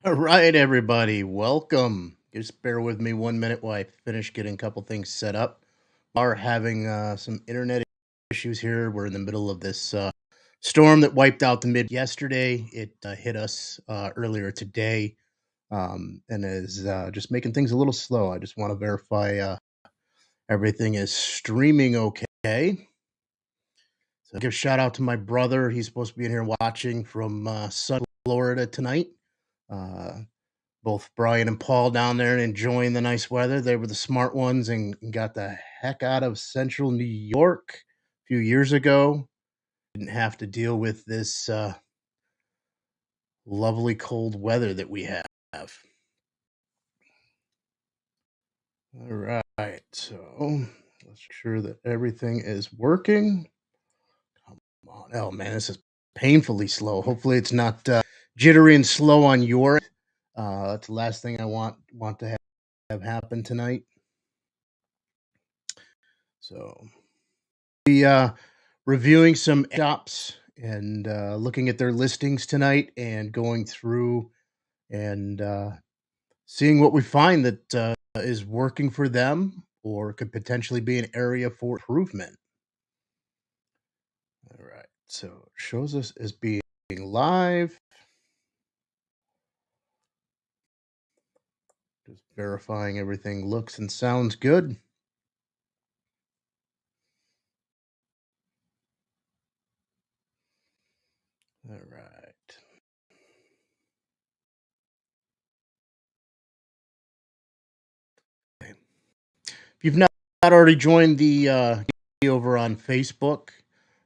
All right, everybody, welcome. Just bear with me 1 minute while I finish getting a couple things set up. Are having some internet issues here. We're in the middle of this storm that wiped out the mid yesterday. It hit us earlier today and is just making things a little slow. I just want to verify everything is streaming okay. So give a shout out to my brother. He's supposed to be in here watching from South Florida tonight. Uh, Both Brian and Paul down there and enjoying the nice weather. They were the smart ones and got the heck out of central New York a few years ago. Didn't have to deal with this lovely cold weather that we have. All right, so let's make sure that everything is working. Come on. Oh man, this is painfully slow. Hopefully, it's not jittery and slow on your end. That's the last thing I want to have happen tonight. So be reviewing some shops and looking at their listings tonight and going through and seeing what we find that is working for them or could potentially be an area for improvement. All right. So it shows us as being live. Just verifying everything looks and sounds good. All right. Okay. If you've not already joined the over on Facebook,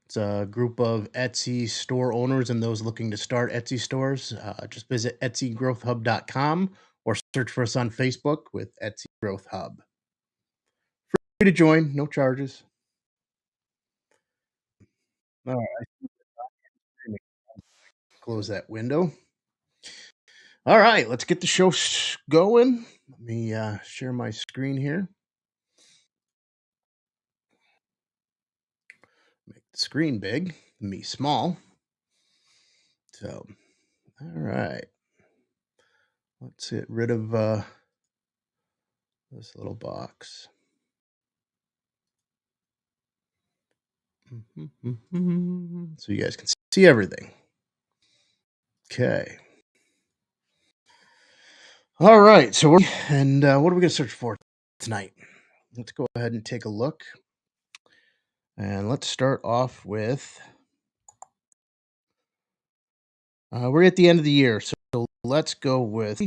it's a group of Etsy store owners and those looking to start Etsy stores. Just visit etsygrowthhub.com or search for us on Facebook with Etsy Growth Hub. Free to join, no charges. All right, close that window. All right, let's get the show going. Let me share my screen here. Make the screen big, me small. So, all right, let's get rid of this little box. So you guys can see everything. Okay. All right. So what are we going to search for tonight? Let's go ahead and take a look. And let's start off with we're at the end of the year. So let's go with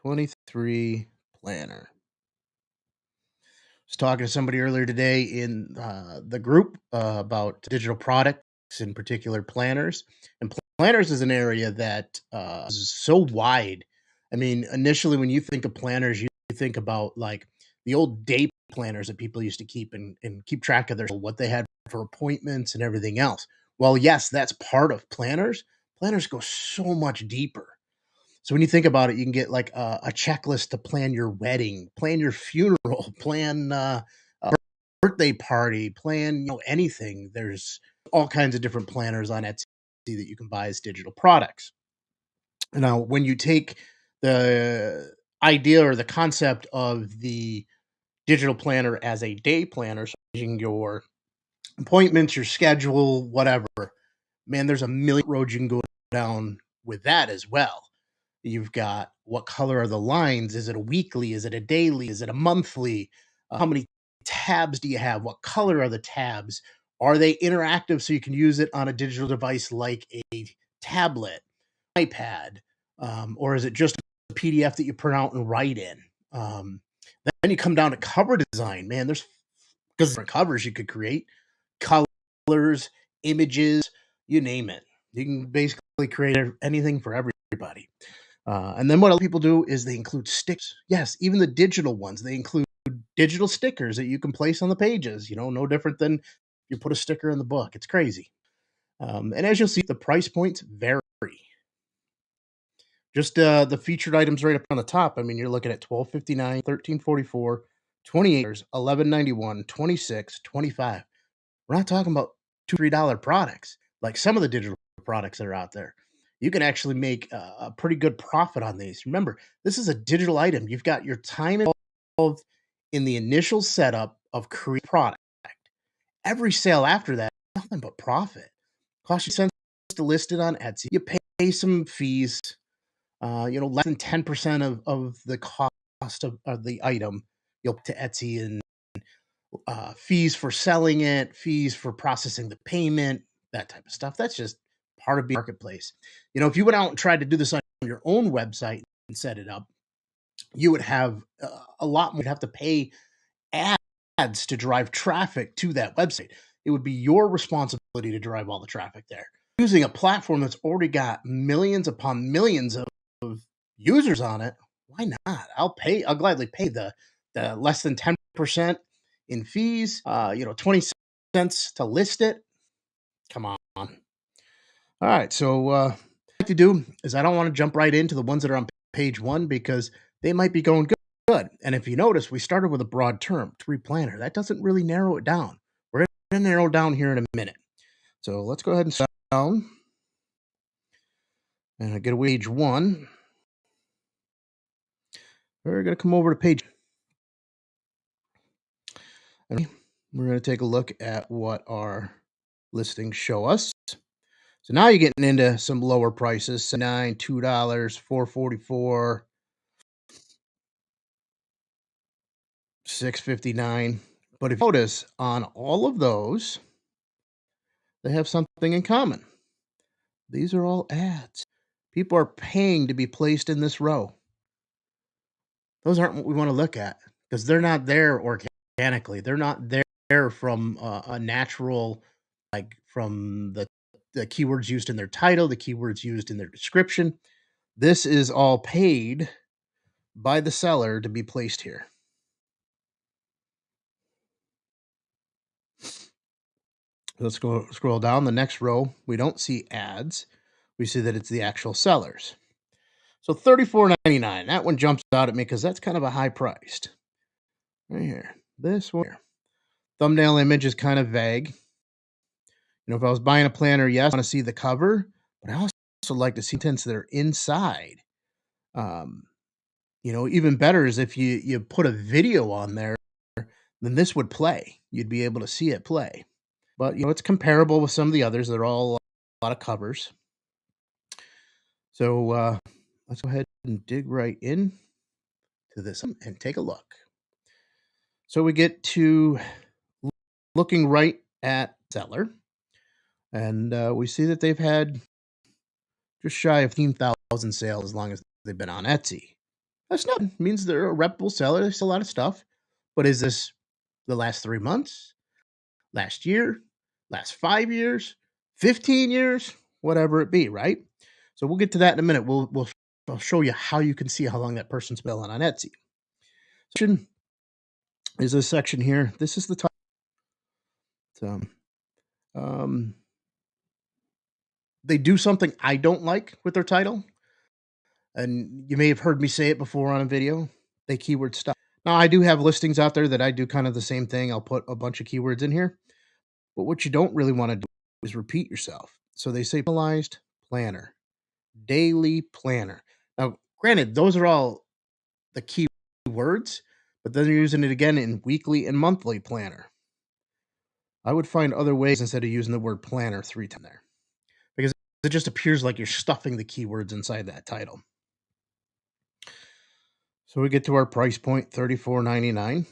23 planner. I was talking to somebody earlier today in the group about digital products, in particular planners. And planners is an area that is so wide. I mean, initially, when you think of planners, you think about like the old day planners that people used to keep and keep track of their what they had for appointments and everything else. Well, yes, that's part of planners. Planners go so much deeper. So when you think about it, you can get like a checklist to plan your wedding, plan your funeral, plan a birthday party, plan anything. There's all kinds of different planners on Etsy that you can buy as digital products. Now, when you take the idea or the concept of the digital planner as a day planner, so using your appointments, your schedule, whatever, man, there's a million roads you can go down with that as well. You've got what color are the lines? Is it a weekly? Is it a daily? Is it a monthly? How many tabs do you have? What color are the tabs? Are they interactive so you can use it on a digital device like a tablet, iPad, or is it just a PDF that you print out and write in? Then you come down to cover design. Man, there's because different covers you could create, colors, images, you name it. You can basically create anything for everybody. And then what other people do is they include sticks. Yes, even the digital ones. They include digital stickers that you can place on the pages. No different than you put a sticker in the book. It's crazy. And as you'll see, the price points vary. Just the featured items right up on the top. I mean, you're looking at 12.59, 13.44, 28, 11.91, 26, 25. We're not talking about $2, $3 products like some of the digital products that are out there. you can actually make a pretty good profit on these. Remember, this is a digital item. You've got your time involved in the initial setup of create product. Every sale after that, nothing but profit. Cost you cents to list it on Etsy. You pay some fees, less than 10% of the cost of the item. You'll to Etsy and fees for selling it, fees for processing the payment, that type of stuff. That's just part of being a marketplace. If you went out and tried to do this on your own website and set it up, you would have a lot more. You'd have to pay ads to drive traffic to that website. It would be your responsibility to drive all the traffic there. Using a platform that's already got millions upon millions of users on it, why not? I'll gladly pay the less than 10% in fees, 20 cents to list it. Come on. All right. So what I like to do is I don't want to jump right into the ones that are on page one because they might be going good. And if you notice, we started with a broad term, tree planner. That doesn't really narrow it down. We're going to narrow it down here in a minute. So let's go ahead and start down. And I get away page one. We're going to come over to page. And we're going to take a look at what our listings show us. So now you're getting into some lower prices: $9, $2, $4.44, $6.59. But if you notice, on all of those, they have something in common. These are all ads. People are paying to be placed in this row. Those aren't what we want to look at because they're not there organically. They're not there from a natural, like from the keywords used in their title, the keywords used in their description. This is all paid by the seller to be placed here. Let's go scroll down the next row. We don't see ads. We see that it's the actual sellers. So $34.99. That one jumps out at me because that's kind of a high priced. Right here. This one here. Thumbnail image is kind of vague. If I was buying a planner, yes, I want to see the cover, but I also like to see contents that are inside. Even better is if you put a video on there, then this would play. You'd be able to see it play. But, it's comparable with some of the others. They're all a lot of covers. So let's go ahead and dig right in to this and take a look. So we get to looking right at seller. And we see that they've had just shy of 15,000 sales as long as they've been on Etsy. That's not means they're a reputable seller. They sell a lot of stuff. But is this the last 3 months? Last year? Last 5 years? 15 years? Whatever it be, right? So we'll get to that in a minute. I'll show you how you can see how long that person's been on Etsy. Section is this section here. This is the top. So, they do something I don't like with their title. And you may have heard me say it before on a video. They keyword stuff. Now, I do have listings out there that I do kind of the same thing. I'll put a bunch of keywords in here. But what you don't really want to do is repeat yourself. So they say personalized planner, daily planner. Now, granted, those are all the key words, but then they're using it again in weekly and monthly planner. I would find other ways instead of using the word planner 3 times there, because it just appears like you're stuffing the keywords inside that title. So we get to our price point, $34.99.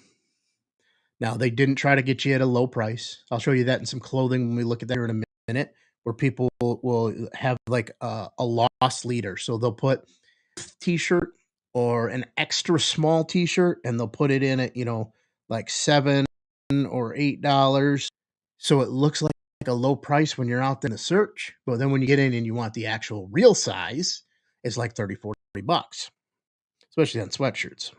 Now, they didn't try to get you at a low price. I'll show you that in some clothing when we look at that in a minute, where people will have like a loss leader. So they'll put t-shirt or an extra small t-shirt and they'll put it in at, like $7 or $8. So it looks like a low price when you're out in the search. But then when you get in and you want the actual real size, it's like $30, $40, especially on sweatshirts.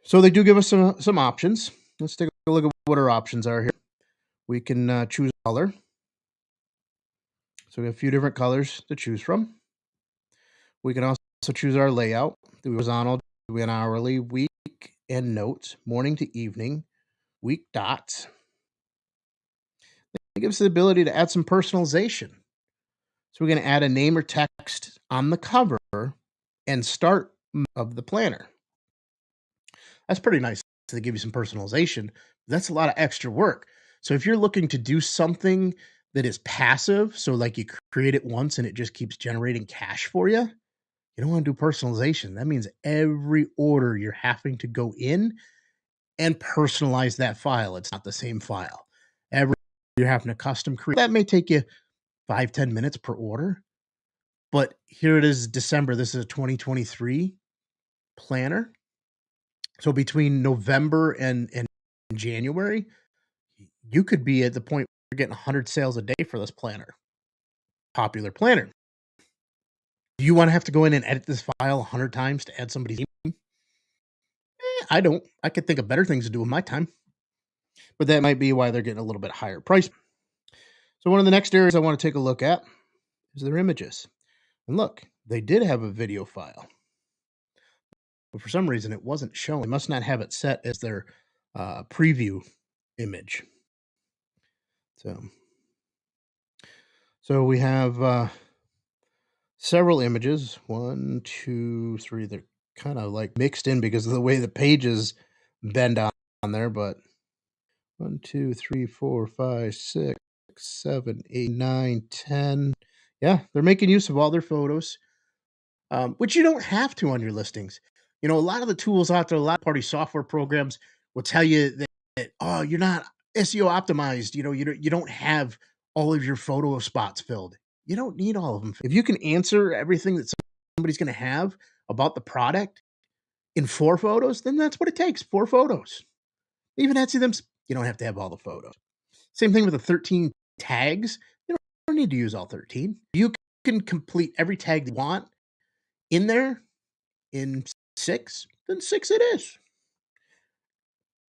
So they do give us some options. Let's take a look at what our options are here. We can choose a color. So we have a few different colors to choose from. We can also choose our layout. Do we horizontal, do we an hourly, week, and notes, morning to evening, week dots. It gives us the ability to add some personalization. So we're going to add a name or text on the cover and start of the planner. That's pretty nice. They give you some personalization. That's a lot of extra work. So if you're looking to do something that is passive, so like you create it once and it just keeps generating cash for you, you don't want to do personalization. That means every order you're having to go in and personalize that file. It's not the same file. Every you're having to custom create. That may take you 5-10 minutes per order. But here it is, December. This is a 2023 planner. So between November and January, you could be at the point where you're getting 100 sales a day for this planner. Popular planner. Do you want to have to go in and edit this file 100 times to add somebody's name? I don't. I could think of better things to do with my time. But that might be why they're getting a little bit higher price. So one of the next areas I want to take a look at is their images. And look, they did have a video file. But for some reason, it wasn't showing. They must not have it set as their preview image. So we have several images. 1, 2, 3. They're kind of like mixed in because of the way the pages bend on there. But 1, 2, 3, 4, 5, 6, 7, 8, 9, 10. Yeah, they're making use of all their photos, which you don't have to on your listings. You know, a lot of the tools out there, a lot of party software programs will tell you that oh, you're not SEO optimized. You know, you don't have all of your photo spots filled. You don't need all of them. If you can answer everything that somebody's going to have about the product in 4 photos, then that's what it takes. 4 photos. Even Etsy them, you don't have to have all the photos. Same thing with the 13 tags. You don't need to use all 13. You can complete every tag you want in there in 6, then 6 it is.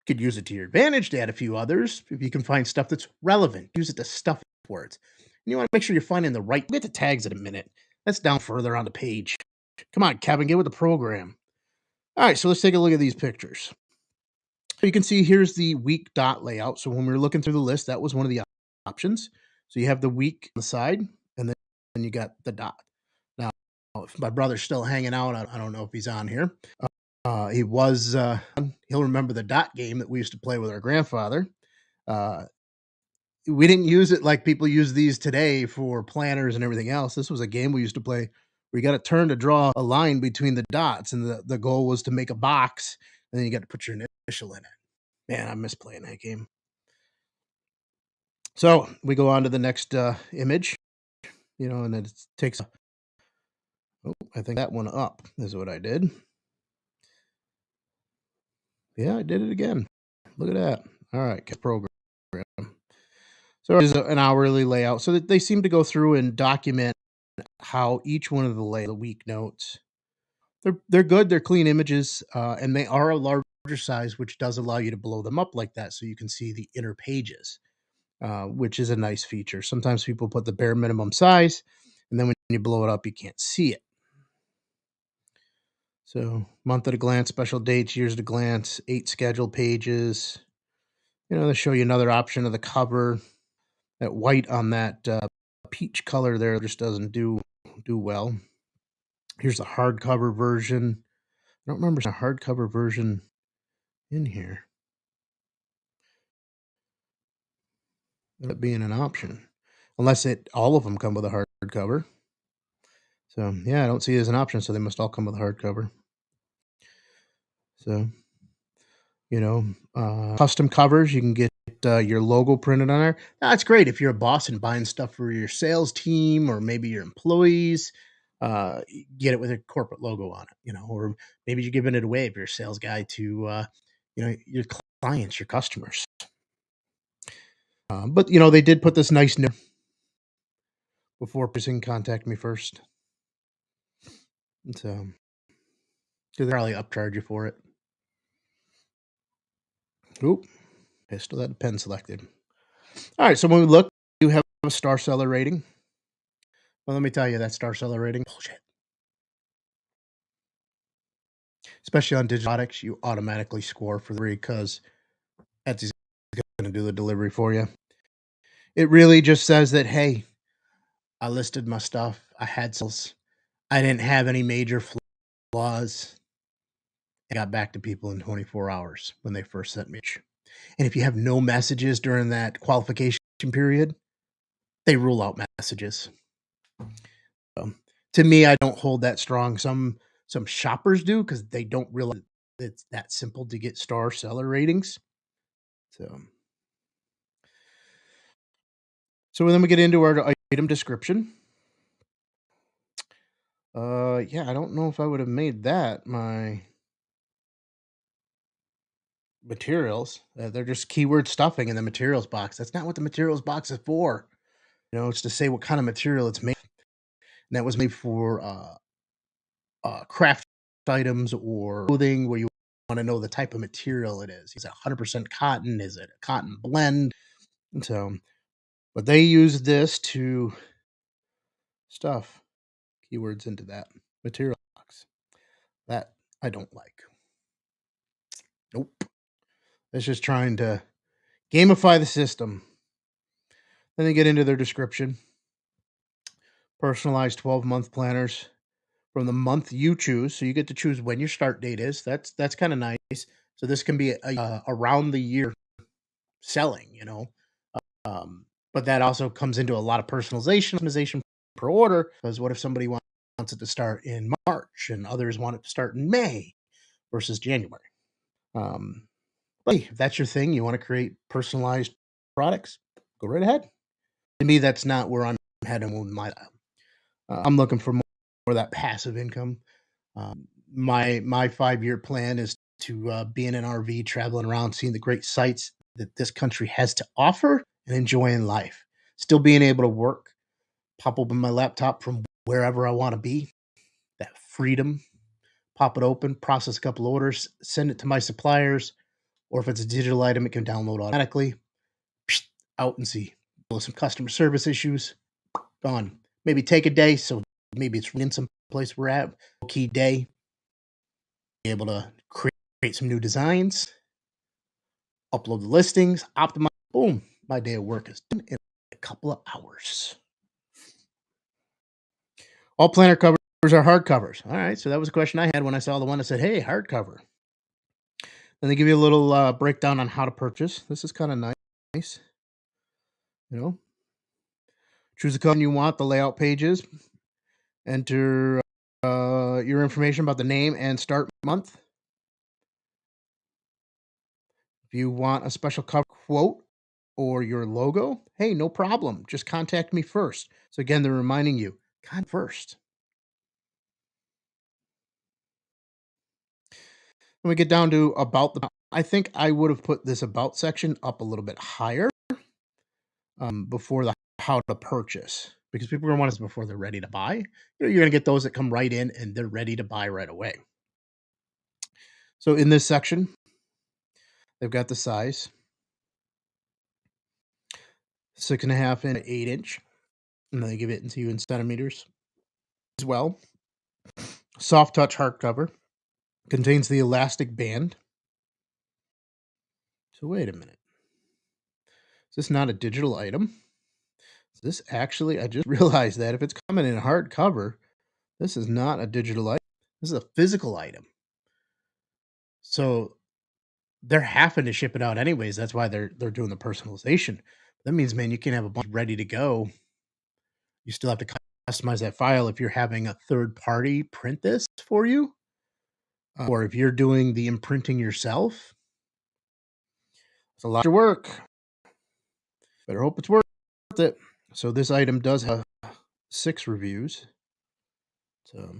You could use it to your advantage to add a few others if you can find stuff that's relevant. Use it to stuff words. And you want to make sure you're finding the right. We'll get to tags in a minute. That's down further on the page. Come on, Kevin, get with the program. All right, so let's take a look at these pictures. So you can see here's the week dot layout. So when we were looking through the list, that was one of the options. So you have the week on the side, and then you got the dot. Now, if my brother's still hanging out, I don't know if he's on here. He was, he'll remember the dot game that we used to play with our grandfather. We didn't use it like people use these today for planners and everything else. This was a game we used to play where you got a turn to draw a line between the dots, and the goal was to make a box, and then you got to put your initial in it. Man, I miss playing that game. So we go on to the next image, you know, and then it takes. Oh, I think that one up is what I did. Yeah, I did it again. Look at that. All right, program. So it's an hourly layout. So that they seem to go through and document how each one of the week notes. They're good. They're clean images, and they are a larger size, which does allow you to blow them up like that, so you can see the inner pages, which is a nice feature. Sometimes people put the bare minimum size, and then when you blow it up, you can't see it. So month at a glance, special dates, years at a glance, 8 scheduled pages. You know, they show you another option of the cover. That white on that peach color there just doesn't do well. Here's the hardcover version. I don't remember a hardcover version in here. That being an option, unless all of them come with a hardcover. So yeah, I don't see it as an option. So they must all come with a hardcover. So, you know, custom covers, you can get your logo printed on there. That's great if you're a boss and buying stuff for your sales team or maybe your employees. Get it with a corporate logo on it, you know, or maybe you're giving it away if you're a sales guy to, you know, your clients, your customers. But you know, they did put this nice note before person contact me first. So they probably upcharge you for it. Oop, I still had the pen selected. All right, so when we look, you have a star seller rating. Well, let me tell you, that star seller rating, bullshit. Especially on digital products, you automatically score for free because Etsy's going to do the delivery for you. It really just says that, hey, I listed my stuff. I had sales. I didn't have any major flaws. I got back to people in 24 hours when they first sent me. And if you have no messages during that qualification period, they rule out messages. To me, I don't hold that strong. Some shoppers do because they don't realize it's that simple to get star seller ratings. So, so then we get into our item description. Yeah, I don't know if I would have made that my materials. They're just keyword stuffing in the materials box. That's not what the materials box is for. It's to say what kind of material it's made. And that was made for craft items or clothing where you want to know the type of material it is. Is it 100% cotton? Is it a cotton blend? And so, but they use this to stuff keywords into that material box. That I don't like. Nope. It's just trying to gamify the system. Then they get into their description. Personalized 12-month planners from the month you choose. So you get to choose when your start date is. That's kind of nice. So this can be around the year selling. But that also comes into a lot of personalization per order. Because what if somebody wants it to start in March and others want it to start in May versus January? But hey, if that's your thing, you want to create personalized products, go right ahead. To me, that's not where I'm heading with my. I'm looking for more of that passive income. My 5-year plan is to be in an RV, traveling around, seeing the great sights that this country has to offer, and enjoying life. Still being able to work, pop open my laptop from wherever I want to be. That freedom, pop it open, process a couple orders, send it to my suppliers, or if it's a digital item, it can download automatically. Out and see. Some customer service issues, gone. Maybe take a day, so maybe it's in some place we're at. Key day, be able to create some new designs, upload the listings, optimize. Boom, my day of work is done in a couple of hours. All planner covers are hardcovers. All right, so that was a question I had when I saw the one that said, "Hey, hardcover." Then they give you a little breakdown on how to purchase. This is kind of nice. Choose the color you want, the layout pages. Enter your information about the name and start month. If you want a special cover quote or your logo, hey, no problem. Just contact me first. So again, they're reminding you, contact first. When we get down to I think I would have put this about section up a little bit higher before the how to purchase, because people are going to want us before they're ready to buy. You're going to get those that come right in and they're ready to buy right away. So in this section, they've got the size 6.5 and 8 inch, and they give it into you in centimeters as well. Soft touch hardcover contains the elastic band. So wait a minute. Is this not a digital item? Is this actually, I just realized that if it's coming in hardcover, this is not a digital item. This is a physical item. So they're having to ship it out anyways. That's why they're doing the personalization. That means, man, you can have a bunch ready to go. You still have to customize that file if you're having a third party print this for you, or if you're doing the imprinting yourself. It's a lot of work. Better hope it's worth it. So this item does have 6 reviews. So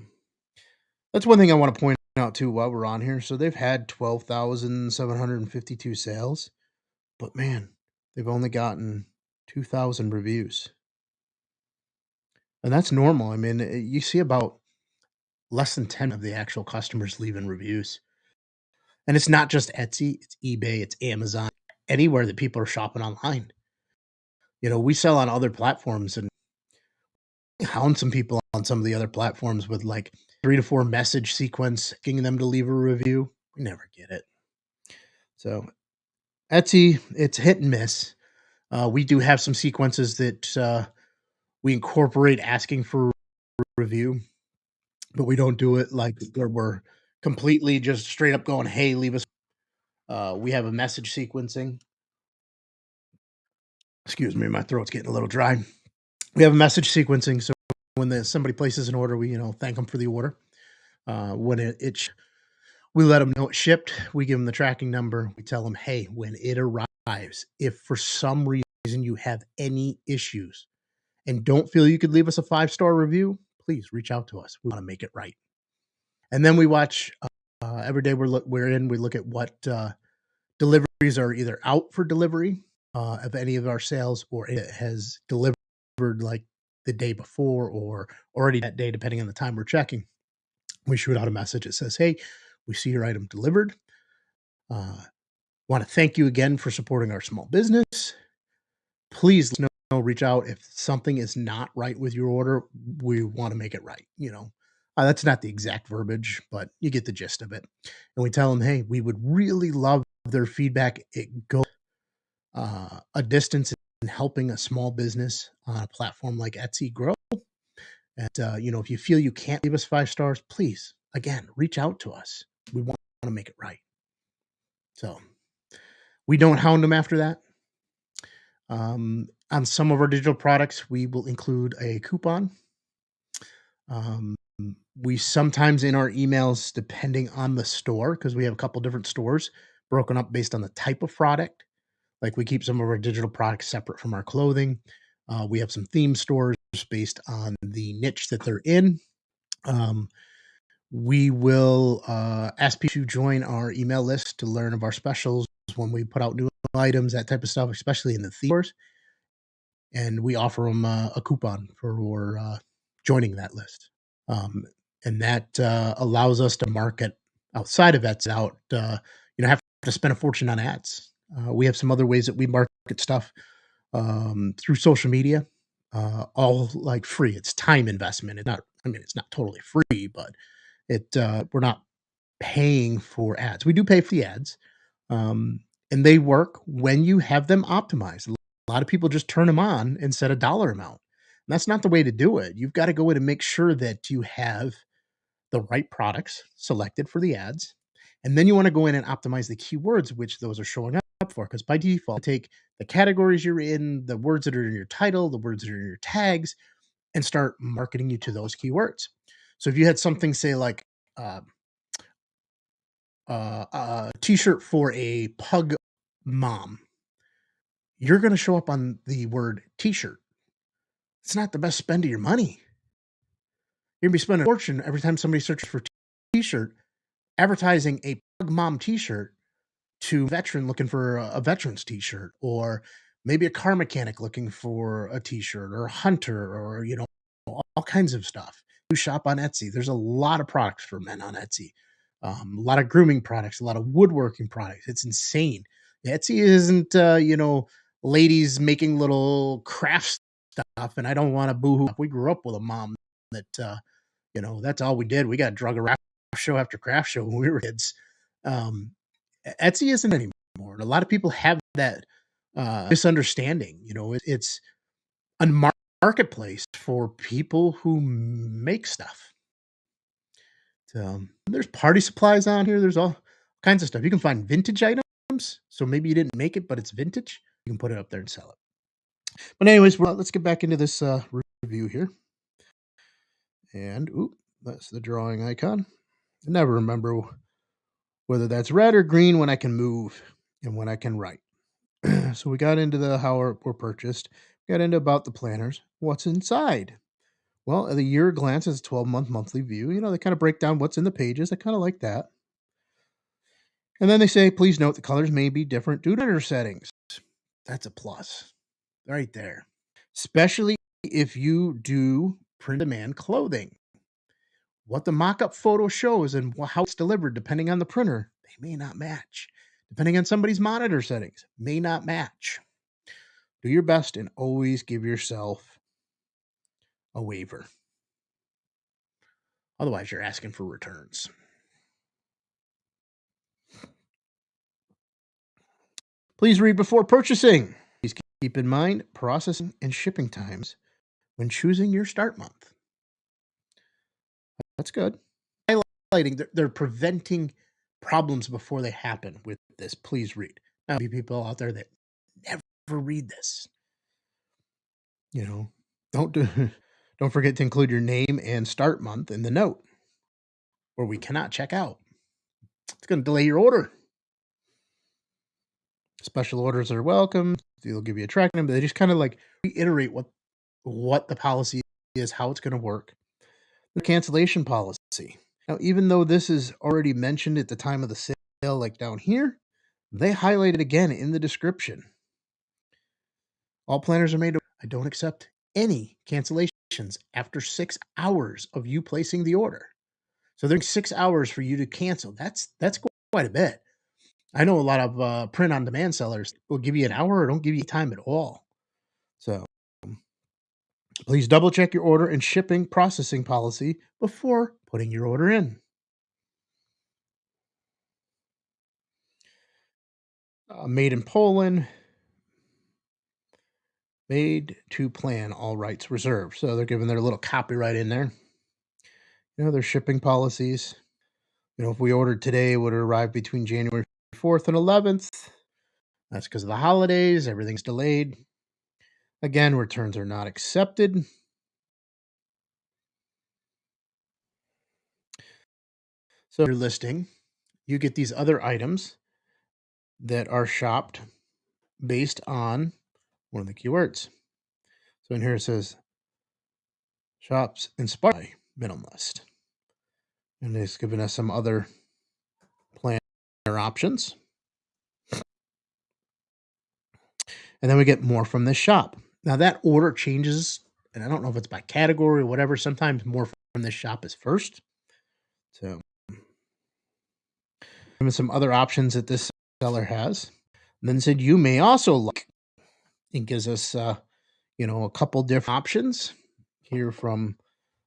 that's one thing I want to point out too while we're on here. So they've had 12,752 sales, but man, they've only gotten 2,000 reviews. And that's normal. I mean, you see about less than 10 of the actual customers leaving reviews. And it's not just Etsy, it's eBay, it's Amazon, anywhere that people are shopping online. We sell on other platforms and hound some people on some of the other platforms with like 3 to 4 message sequence, getting them to leave a review. We never get it. So Etsy, it's hit and miss. We do have some sequences that We incorporate asking for a review, but we don't do it like where we're completely just straight up going, "Hey, leave us." We have a message sequencing. Excuse me, my throat's getting a little dry. We have a message sequencing, so when somebody places an order, we thank them for the order. When we let them know it shipped. We give them the tracking number. We tell them, hey, when it arrives, if for some reason you have any issues and don't feel you could leave us a 5-star review, please reach out to us. We want to make it right. And then we watch every day we're in. We look at what deliveries are either out for delivery of any of our sales, or it has delivered like the day before or already that day, depending on the time we're checking. We shoot out a message that says, hey, we see your item delivered. Want to thank you again for supporting our small business. Please reach out if something is not right with your order. We want to make it right. That's not the exact verbiage, but you get the gist of it. And we tell them, hey, we would really love their feedback. It goes a distance in helping a small business on a platform like Etsy grow. And if you feel you can't leave us 5 stars, please, again, reach out to us. We want to make it right. So we don't hound them after that. On some of our digital products, we will include a coupon. We sometimes in our emails, depending on the store, because we have a couple different stores broken up based on the type of product. Like we keep some of our digital products separate from our clothing. We have some theme stores based on the niche that they're in. We will ask people to join our email list to learn of our specials when we put out new items, that type of stuff, especially in the theme stores. And we offer them a coupon for joining that list. And that allows us to market outside of Etsy without have to spend a fortune on ads. We have some other ways that we market stuff through social media, all like free. It's time investment. It's not totally free, but we're not paying for ads. We do pay for the ads, and they work when you have them optimized. A lot of people just turn them on and set a dollar amount. And that's not the way to do it. You've got to go in and make sure that you have the right products selected for the ads. And then you want to go in and optimize the keywords, which those are showing up for. Because by default, take the categories you're in, the words that are in your title, the words that are in your tags, and start marketing you to those keywords. So if you had something say like a t-shirt for a pug mom, you're going to show up on the word t-shirt. It's not the best spend of your money. You're going to be spending a fortune every time somebody searches for t-shirt, advertising a pug mom t-shirt to a veteran looking for a veteran's t-shirt, or maybe a car mechanic looking for a t-shirt, or a hunter, or all kinds of stuff. You shop on Etsy. There's a lot of products for men on Etsy. A lot of grooming products, a lot of woodworking products. It's insane. Etsy isn't ladies making little craft stuff, and I don't want to boohoo. We grew up with a mom that that's all we did. We got drug around show after craft show when we were kids. Etsy isn't anymore, and a lot of people have that misunderstanding. It's a marketplace for people who make stuff. There's party supplies on here. There's all kinds of stuff. You can find vintage items. So maybe you didn't make it, but it's vintage. You can put it up there and sell it. But anyways, let's get back into this review here. And that's the drawing icon. I never remember whether that's red or green when I can move and when I can write. So we got into the how we're purchased. Got into about the planners. What's inside? Well, the year glance is a 12-month monthly view. They kind of break down what's in the pages. I kind of like that. And then they say, please note the colors may be different due to printer settings. That's a plus right there. Especially if you do print demand clothing. What the mock-up photo shows and how it's delivered, depending on the printer, they may not match. Depending on somebody's monitor settings, may not match. Do your best and always give yourself a waiver. Otherwise, you're asking for returns. Please read before purchasing. Please keep in mind processing and shipping times when choosing your start month. That's good. Highlighting, they're preventing problems before they happen with this. Please read. Now, be people out there that never read this. You know, don't do, don't forget to include your name and start month in the note, or we cannot check out. It's going to delay your order. Special orders are welcome. They'll give you a tracking number. They just kind of like reiterate what the policy is, how it's going to work. The cancellation policy. Now, even though this is already mentioned at the time of the sale, like down here, they highlight it again in the description. All planners are made to, I don't accept any cancellations after 6 hours of you placing the order. So there's 6 hours for you to cancel. That's quite a bit. I know a lot of print on demand sellers will give you an hour or don't give you time at all. So please double check your order and shipping processing policy before putting your order in. Made in Poland. Made to plan, all rights reserved. So they're giving their little copyright in there. Their shipping policies. If we ordered today, it would arrive between January 4th and 11th. That's because of the holidays. Everything's delayed. Again, returns are not accepted. So your listing, you get these other items that are shopped based on one of the keywords. So in here it says shops inspired by minimalist. And it's giving us some other planner options. And then we get more from this shop. Now that order changes, and I don't know if it's by category or whatever. Sometimes more from this shop is first. So and some other options that this seller has. And then said you may also look. It gives us a couple different options here from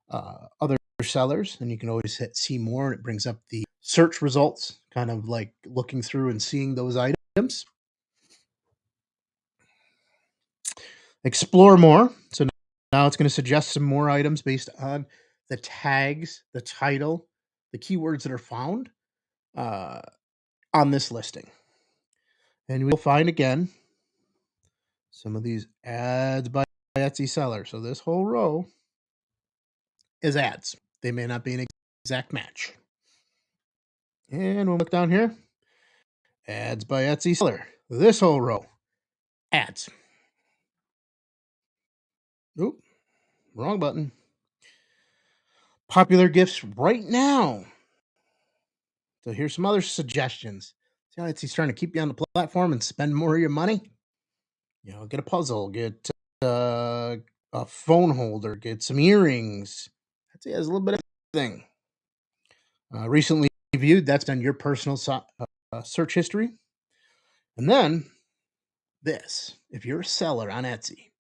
other sellers, and you can always hit see more, and it brings up the search results, kind of like looking through and seeing those items. Explore more. So now it's going to suggest some more items based on the tags, the title, the keywords that are found on this listing. And we'll find again some of these ads by Etsy seller. So this whole row is ads. They may not be an exact match. And we'll look down here. Ads by Etsy seller. This whole row. Ads. Oop. Wrong button. Popular gifts right now. So here's some other suggestions. See how Etsy's trying to keep you on the platform and spend more of your money? Get a puzzle, get a phone holder, get some earrings. Etsy has a little bit of everything. Recently viewed, that's done your personal search history. And then this, if you're a seller on Etsy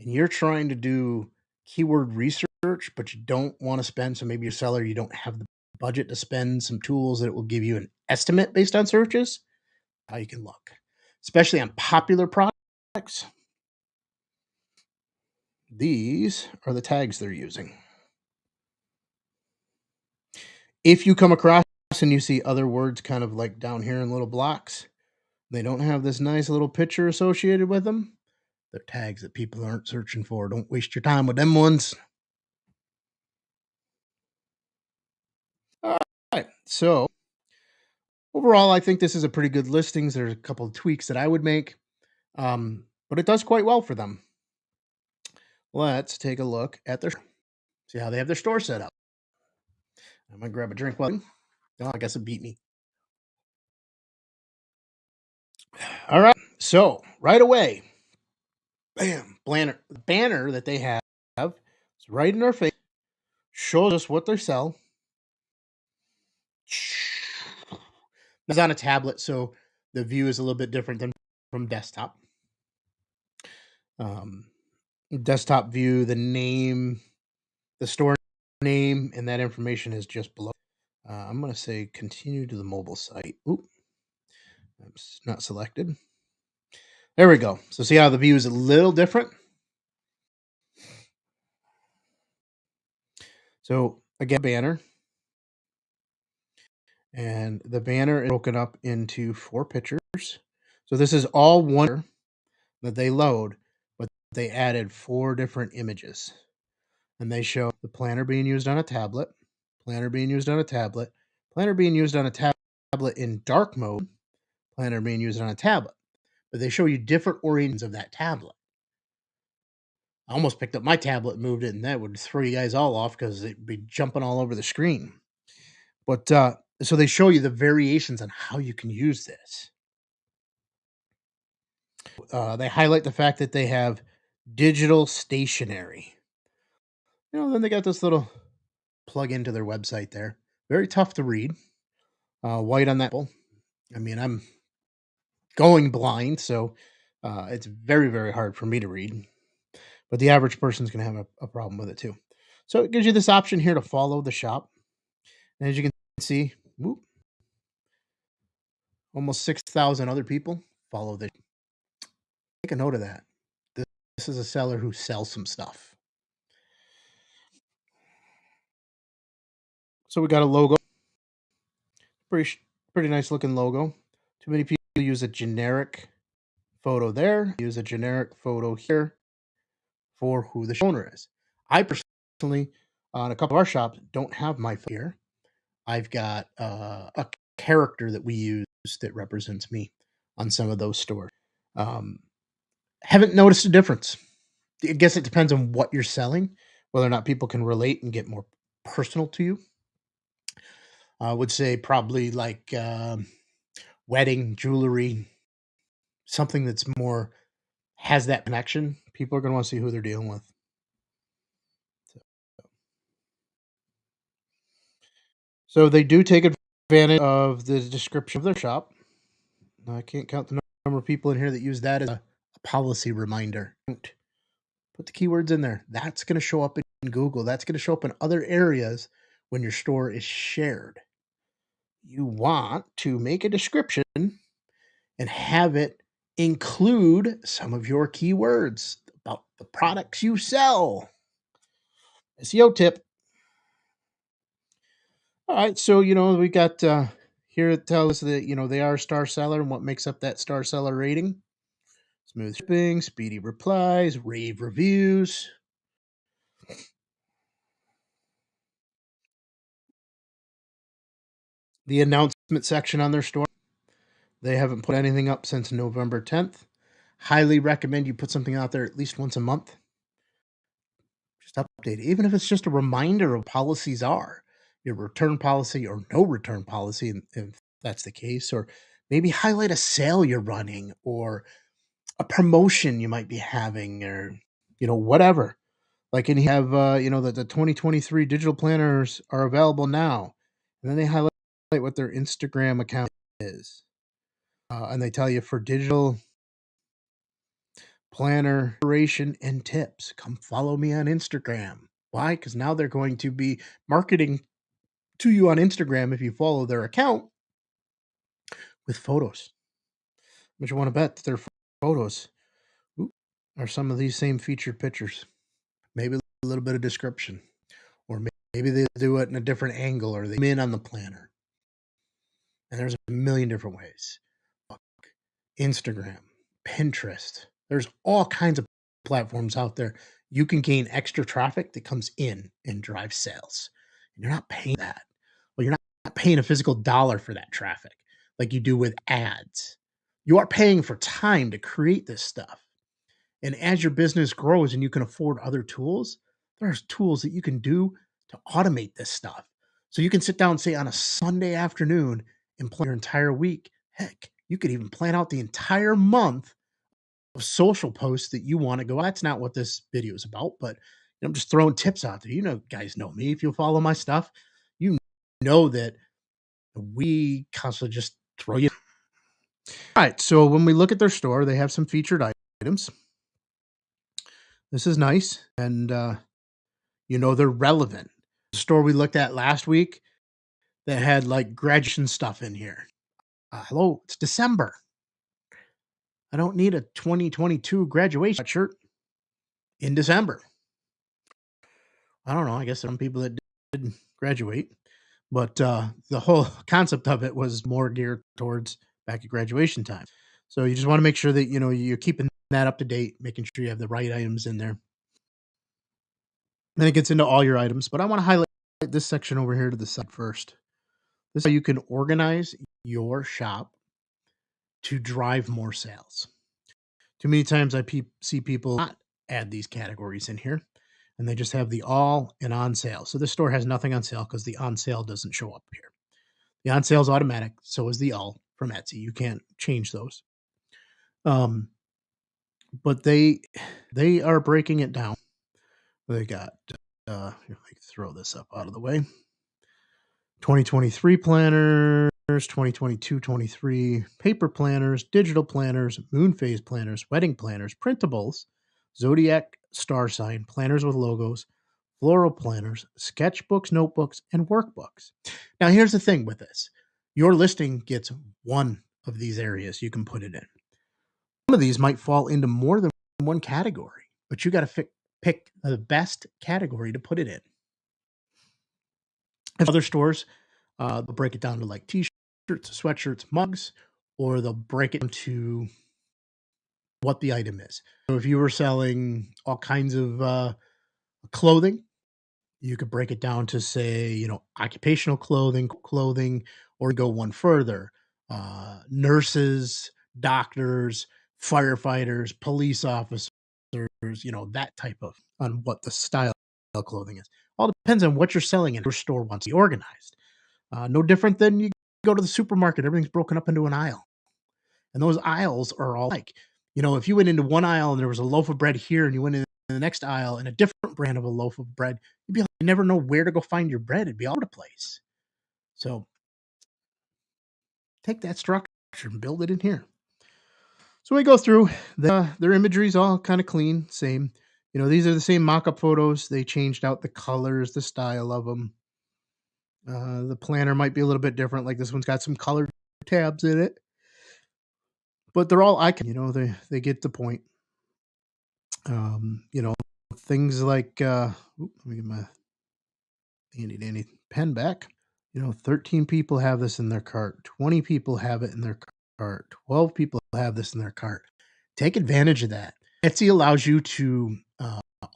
and you're trying to do keyword research, but you don't want to spend, so maybe you're a seller, you don't have the budget to spend some tools that it will give you an estimate based on searches, how you can look, especially on popular products. These are the tags they're using. If you come across and you see other words kind of like down here in little blocks, they don't have this nice little picture associated with them. They're tags that people aren't searching for. Don't waste your time with them ones. All right. So overall, I think this is a pretty good listings. There's a couple of tweaks that I would make, but it does quite well for them. Let's take a look at see how they have their store set up. I'm gonna grab a drink. Well, I guess it beat me. All right. So right away, bam, banner that they have is right in our face, shows us what they sell. It's on a tablet, so the view is a little bit different than from desktop. Desktop view, the name, the store name, and that information is just below. I'm going to say continue to the mobile site. Oop, it's not selected. There we go. So see how the view is a little different? So again, banner, and the banner is broken up into 4 pictures. So this is all one that they load, but they added 4 different images. And they show the planner being used on a tablet, planner being used on a tablet, planner being used on a tablet in dark mode, planner being used on a tablet. But they show you different orientations of that tablet. I almost picked up my tablet and moved it, and that would throw you guys all off because it'd be jumping all over the screen. But so they show you the variations on how you can use this. They highlight the fact that they have digital stationery. Then they got this little plug into their website there. Very tough to read. White on that. I mean, I'm going blind, so it's very, very hard for me to read. But the average person's going to have a problem with it too. So it gives you this option here to follow the shop. And as you can see, whoop, almost 6,000 other people follow the. Take a note of that. This is a seller who sells some stuff. So we got a logo. Pretty nice looking logo. Too many people use a generic photo there. Use a generic photo here for who the owner is. I personally, on a couple of our shops, don't have my photo here. I've got a character that we use that represents me on some of those stores. Haven't noticed a difference. I guess it depends on what you're selling, whether or not people can relate and get more personal to you. I would say probably like wedding jewelry, something that's more has that connection. People are going to want to see who they're dealing with. So they do take advantage of the description of their shop. I can't count the number of people in here that use that as a policy reminder. Put the keywords in there. That's going to show up in Google. That's going to show up in other areas when your store is shared. You want to make a description and have it include some of your keywords about the products you sell. SEO tip. All right, so we got here it tells us that they are a star seller and what makes up that star seller rating. Smooth shipping, speedy replies, rave reviews. The announcement section on their store. They haven't put anything up since November 10th. Highly recommend you put something out there at least once a month. Just update it, even if it's just a reminder of policies are your return policy or no return policy, if that's the case, or maybe highlight a sale you're running or a promotion you might be having, or whatever. Like, and you have the 2023 digital planners are available now, and then they highlight what their Instagram account is, and they tell you for digital planner inspiration and tips, come follow me on Instagram. Why? Because now they're going to be marketing to you on Instagram if you follow their account with photos. But you want to bet that their photos are some of these same featured pictures. Maybe a little bit of description, or maybe they do it in a different angle, or they zoom in on the planner. And there's a million different ways. Instagram, Pinterest. There's all kinds of platforms out there. You can gain extra traffic that comes in and drives sales. And you're not paying that. Well, you're not paying a physical dollar for that traffic like you do with ads. You are paying for time to create this stuff. And as your business grows and you can afford other tools, there's tools that you can do to automate this stuff. So you can sit down, say, on a Sunday afternoon and plan your entire week. Heck, you could even plan out the entire month of social posts that you want to go. That's not what this video is about, but I'm just throwing tips out there. Guys know me. If you follow my stuff, you know that we constantly just throw you. All right. So when we look at their store, they have some featured items. This is nice. And, they're relevant. The store we looked at last week that had like graduation stuff in here. Hello, it's December. I don't need a 2022 graduation shirt in December. I don't know. I guess some people that graduate, but the whole concept of it was more geared towards back at graduation time. So you just want to make sure that you're keeping that up to date, making sure you have the right items in there. Then it gets into all your items, but I want to highlight this section over here to the side first. This is how you can organize your shop to drive more sales. Too many times I see people not add these categories in here, and they just have the all and on sale. So this store has nothing on sale because the on sale doesn't show up here. The on sale is automatic, so is the all from Etsy. You can't change those. But they are breaking it down. They got here, let me throw this up out of the way. 2023 planners, 2022-23 paper planners, digital planners, moon phase planners, wedding planners, printables, zodiac star sign planners with logos, floral planners, sketchbooks, notebooks, and workbooks. Now, here's the thing with this. Your listing gets one of these areas you can put it in. Some of these might fall into more than one category, but you got to pick the best category to put it in. If other stores, they'll break it down to like t-shirts, sweatshirts, mugs, or they'll break it into what the item is. So if you were selling all kinds of clothing, you could break it down to say, occupational clothing, or go one further. Nurses, doctors, firefighters, police officers, that type of on what the style of clothing is. All depends on what you're selling and your store wants to be organized. No different than you go to the supermarket, everything's broken up into an aisle. And those aisles are all like, if you went into one aisle and there was a loaf of bread here and you went in the next aisle and a different brand of a loaf of bread, you'd be like, you never know where to go find your bread. It'd be all over the place. So take that structure and build it in here. So we go through their imagery is all kind of clean, same. These are the same mock-up photos. They changed out the colors, the style of them. The planner might be a little bit different. Like this one's got some colored tabs in it, but they're all icon. They get the point. Things like let me get my handy dandy pen back. 13 people have this in their cart. 20 people have it in their cart. 12 people have this in their cart. Take advantage of that. Etsy allows you to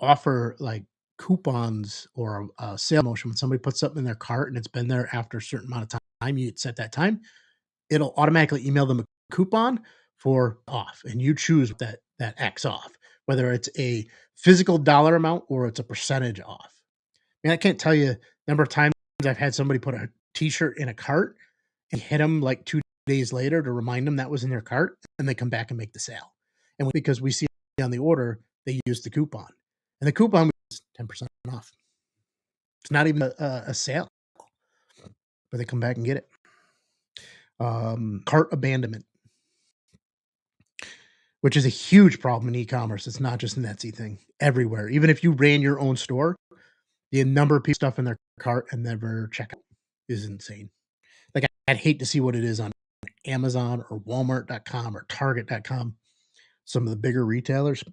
offer like coupons or a sale motion. When somebody puts something in their cart and it's been there after a certain amount of time, you set that time, it'll automatically email them a coupon for off, and you choose that X off, whether it's a physical dollar amount or it's a percentage off. I mean, I can't tell you the number of times I've had somebody put a t-shirt in a cart and hit them like 2 days later to remind them that was in their cart, and they come back and make the sale. And because we see on the order, they use the coupon, and the coupon was 10% off. It's not even a sale, but they come back and get it. Cart abandonment, which is a huge problem in e-commerce. It's not just an Etsy thing. Everywhere. Even if you ran your own store, the number of people stuff in their cart and never check out is insane. Like, I'd hate to see what it is on Amazon or Walmart.com or Target.com. Some of the bigger retailers,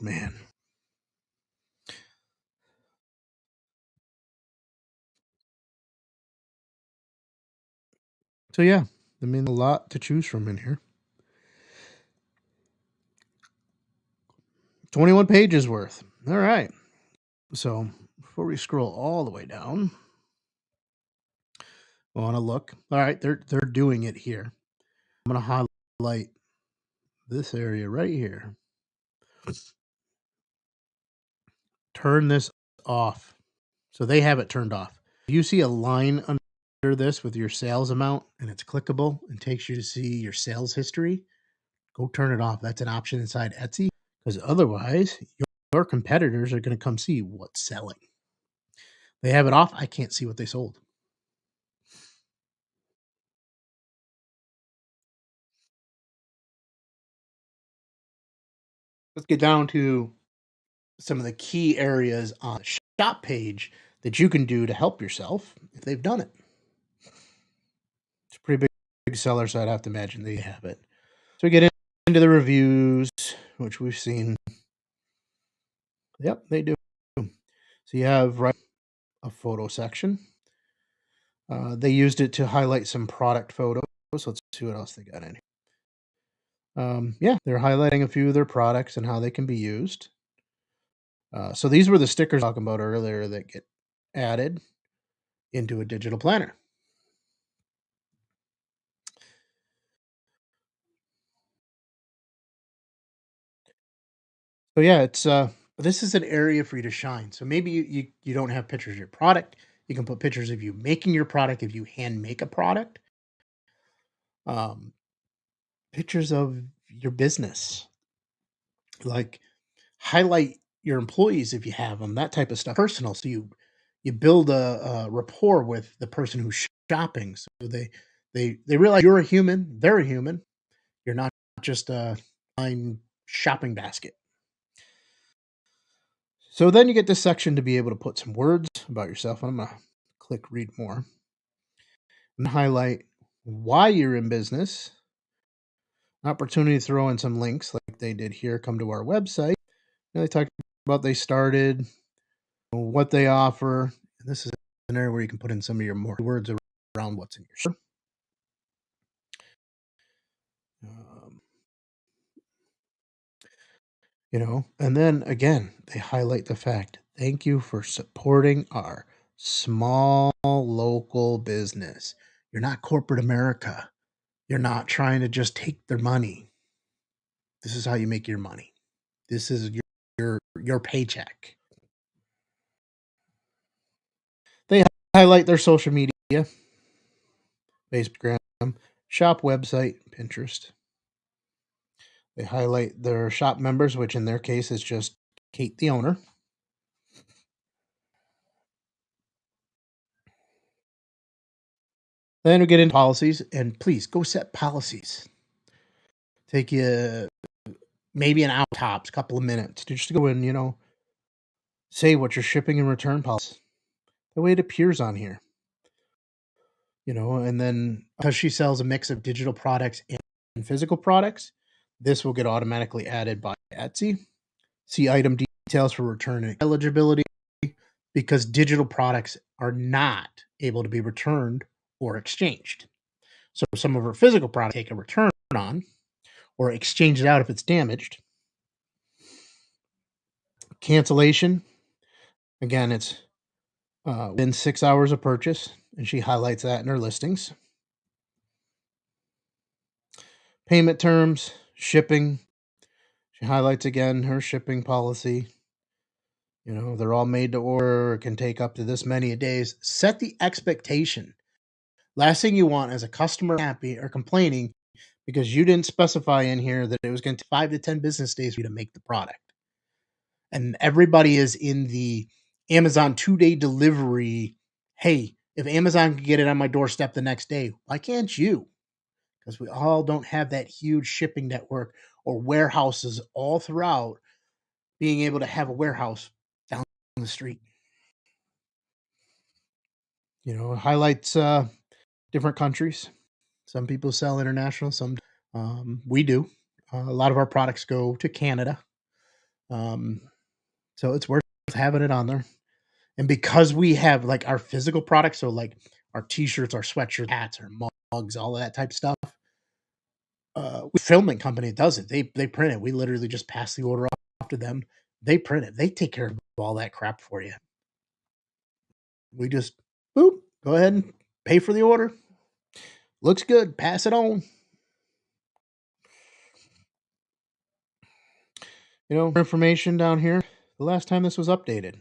man. So yeah, I mean, a lot to choose from in here. 21 pages worth. All right. So before we scroll all the way down, I want to look. All right, they're doing it here. I'm going to highlight this area right here. Turn this off. So they have it turned off. You see a line under this with your sales amount and it's clickable and takes you to see your sales history. Go turn it off. That's an option inside Etsy, because otherwise your competitors are going to come see what's selling. They have it off. I can't see what they sold. Let's get down to some of the key areas on the shop page that you can do to help yourself if they've done it. It's a pretty big seller, so I'd have to imagine they have it. So we get into the reviews, which we've seen. Yep, they do. So you have right a photo section. They used it to highlight some product photos. Let's see what else they got in here. Yeah, they're highlighting a few of their products and how they can be used. So these were the stickers I was talking about earlier that get added into a digital planner. So yeah, it's this is an area for you to shine. So maybe you don't have pictures of your product. You can put pictures of you making your product if you hand make a product. Um, Pictures of your business, like highlight your employees if you have them, that type of stuff. Personal, so you build a rapport with the person who's shopping, so they realize you're a human, they're a human. You're not just a fine shopping basket. So then you get this section to be able to put some words about yourself. I'm gonna click read more and highlight why you're in business. Opportunity to throw in some links like they did here. Come to our website. And they talk about they started, what they offer. And this is an area where you can put in some of your more words around what's in your store. Um, and then again, they highlight the fact, thank you for supporting our small local business. You're not corporate America. You're not trying to just take their money. This is how you make your money. This is your paycheck. They highlight their social media, Instagram, shop website, Pinterest. They highlight their shop members, which in their case is just Kate, the owner. Then we get into policies, and please go set policies. Take you maybe an hour tops, couple of minutes to just go in, say what your shipping and return policy. The way it appears on here, and then because she sells a mix of digital products and physical products, this will get automatically added by Etsy. See item details for return and eligibility, because digital products are not able to be returned or exchanged. So some of her physical products take a return on or exchange it out if it's damaged. Cancellation, again, it's within 6 hours of purchase, and she highlights that in her listings. Payment terms, shipping, she highlights again her shipping policy. They're all made to order, can take up to this many days. Set the expectation. Last thing you want is a customer happy or complaining because you didn't specify in here that it was going to take 5 to 10 business days for you to make the product. And everybody is in the Amazon 2-day delivery. Hey, if Amazon can get it on my doorstep the next day, why can't you? Because we all don't have that huge shipping network or warehouses all throughout, being able to have a warehouse down the street. It highlights different countries. Some people sell international, some we do. A lot of our products go to Canada. So it's worth having it on there. And because we have like our physical products, so like our t-shirts, our sweatshirts, hats, our mugs, all of that type of stuff, filming company does it. They print it. We literally just pass the order off to them. They print it. They take care of all that crap for you. We just boop, go ahead and pay for the order. Looks good. Pass it on. Information down here. The last time this was updated.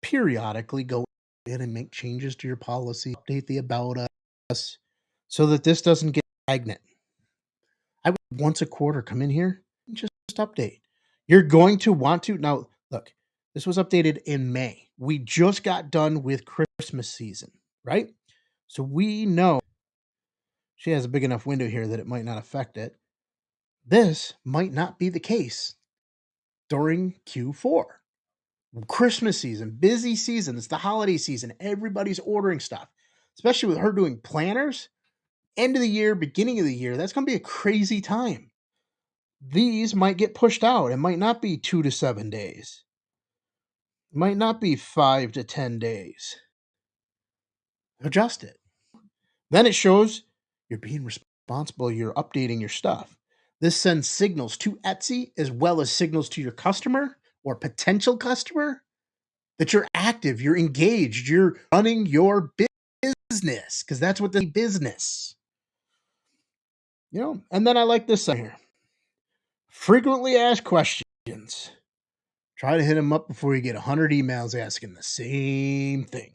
Periodically go in and make changes to your policy, update the about us, so that this doesn't get stagnant. I would once a quarter come in here and just update. You're going to want to now look, this was updated in May. We just got done with Christmas season, right? So we know she has a big enough window here that it might not affect it. This might not be the case during Q4. Christmas season, busy season. It's the holiday season. Everybody's ordering stuff, especially with her doing planners. End of the year, beginning of the year. That's going to be a crazy time. These might get pushed out. It might not be 2 to 7 days. Might not be 5 to 10 days. Adjust it. Then it shows you're being responsible, you're updating your stuff. This sends signals to Etsy as well as signals to your customer or potential customer that you're active, you're engaged, you're running your business because that's what the business. And then I like this one here. Frequently asked questions. Try to hit them up before you get 100 emails asking the same thing.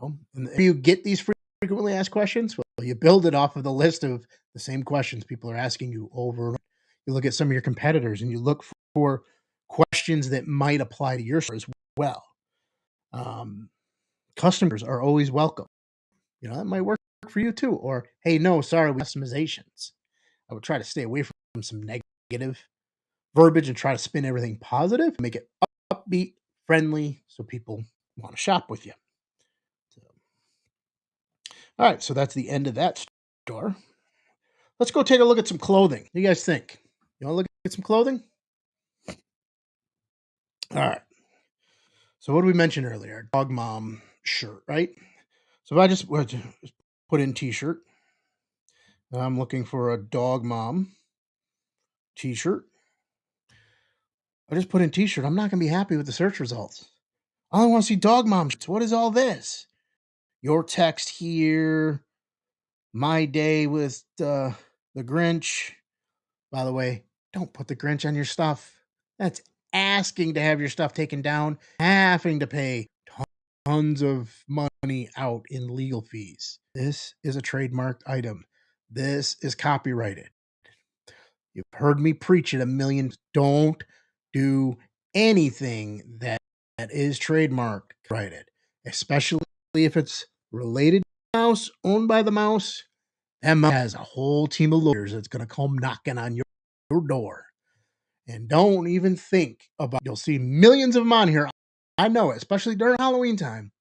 And if you get these frequently asked questions, well, you build it off of the list of the same questions people are asking you over and over. You look at some of your competitors and you look for questions that might apply to your store as well. Customers are always welcome. That might work for you too. Or, hey, no, sorry, customizations. I would try to stay away from some negative verbiage and try to spin everything positive, make it upbeat, friendly, so people want to shop with you. All right, so that's the end of that store. Let's go take a look at some clothing. What do you guys think? You want to look at some clothing? All right. So what did we mention earlier? Dog mom shirt, right? So if I just put in t-shirt, I'm looking for a dog mom t-shirt. I just put in t-shirt. I'm not going to be happy with the search results. I want to see dog mom shirts. What is all this? Your text here. My day with the Grinch. By the way, don't put the Grinch on your stuff. That's asking to have your stuff taken down, having to pay tons of money out in legal fees. This is a trademarked item. This is copyrighted. You've heard me preach it a million. Don't do anything that is trademarked, copyrighted, especially if it's related to the mouse, owned by the mouse. That mouse has a whole team of lawyers that's going to come knocking on your door. And don't even think about, you'll see millions of them on here. I know it, especially during Halloween time.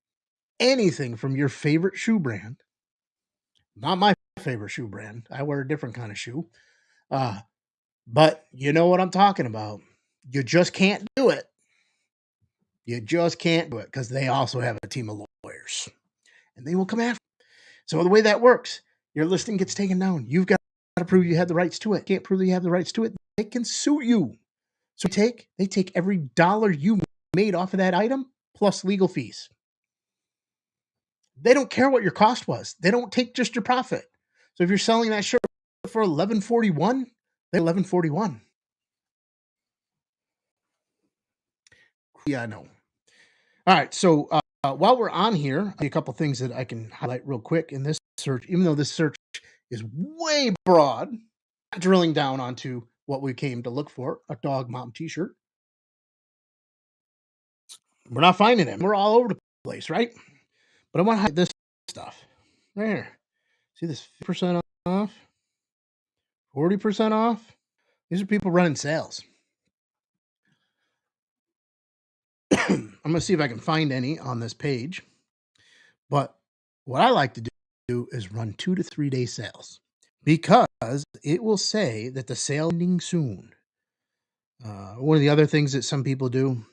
Anything from your favorite shoe brand. Not my favorite shoe brand. I wear a different kind of shoe. But you know what I'm talking about. You just can't do it. You just can't do it because they also have a team of lawyers. And they will come after you. So the way that works, your listing gets taken down. You've got to prove you have the rights to it. Can't prove that you have the rights to it. They can sue you. So they take every dollar you made off of that item plus legal fees. They don't care what your cost was. They don't take just your profit. So if you're selling that shirt for $11.41, they're $11.41. Yeah, I know. All right, so while we're on here, a couple things that I can highlight real quick in this search, even though this search is way broad, drilling down onto what we came to look for, a dog mom t-shirt. We're not finding them. We're all over the place, right? But I want to highlight this stuff. There. See this 50% off? 40% off? These are people running sales. I'm going to see if I can find any on this page. But what I like to do is run 2 to 3 day sales because it will say that the sale ending soon. One of the other things that some people do,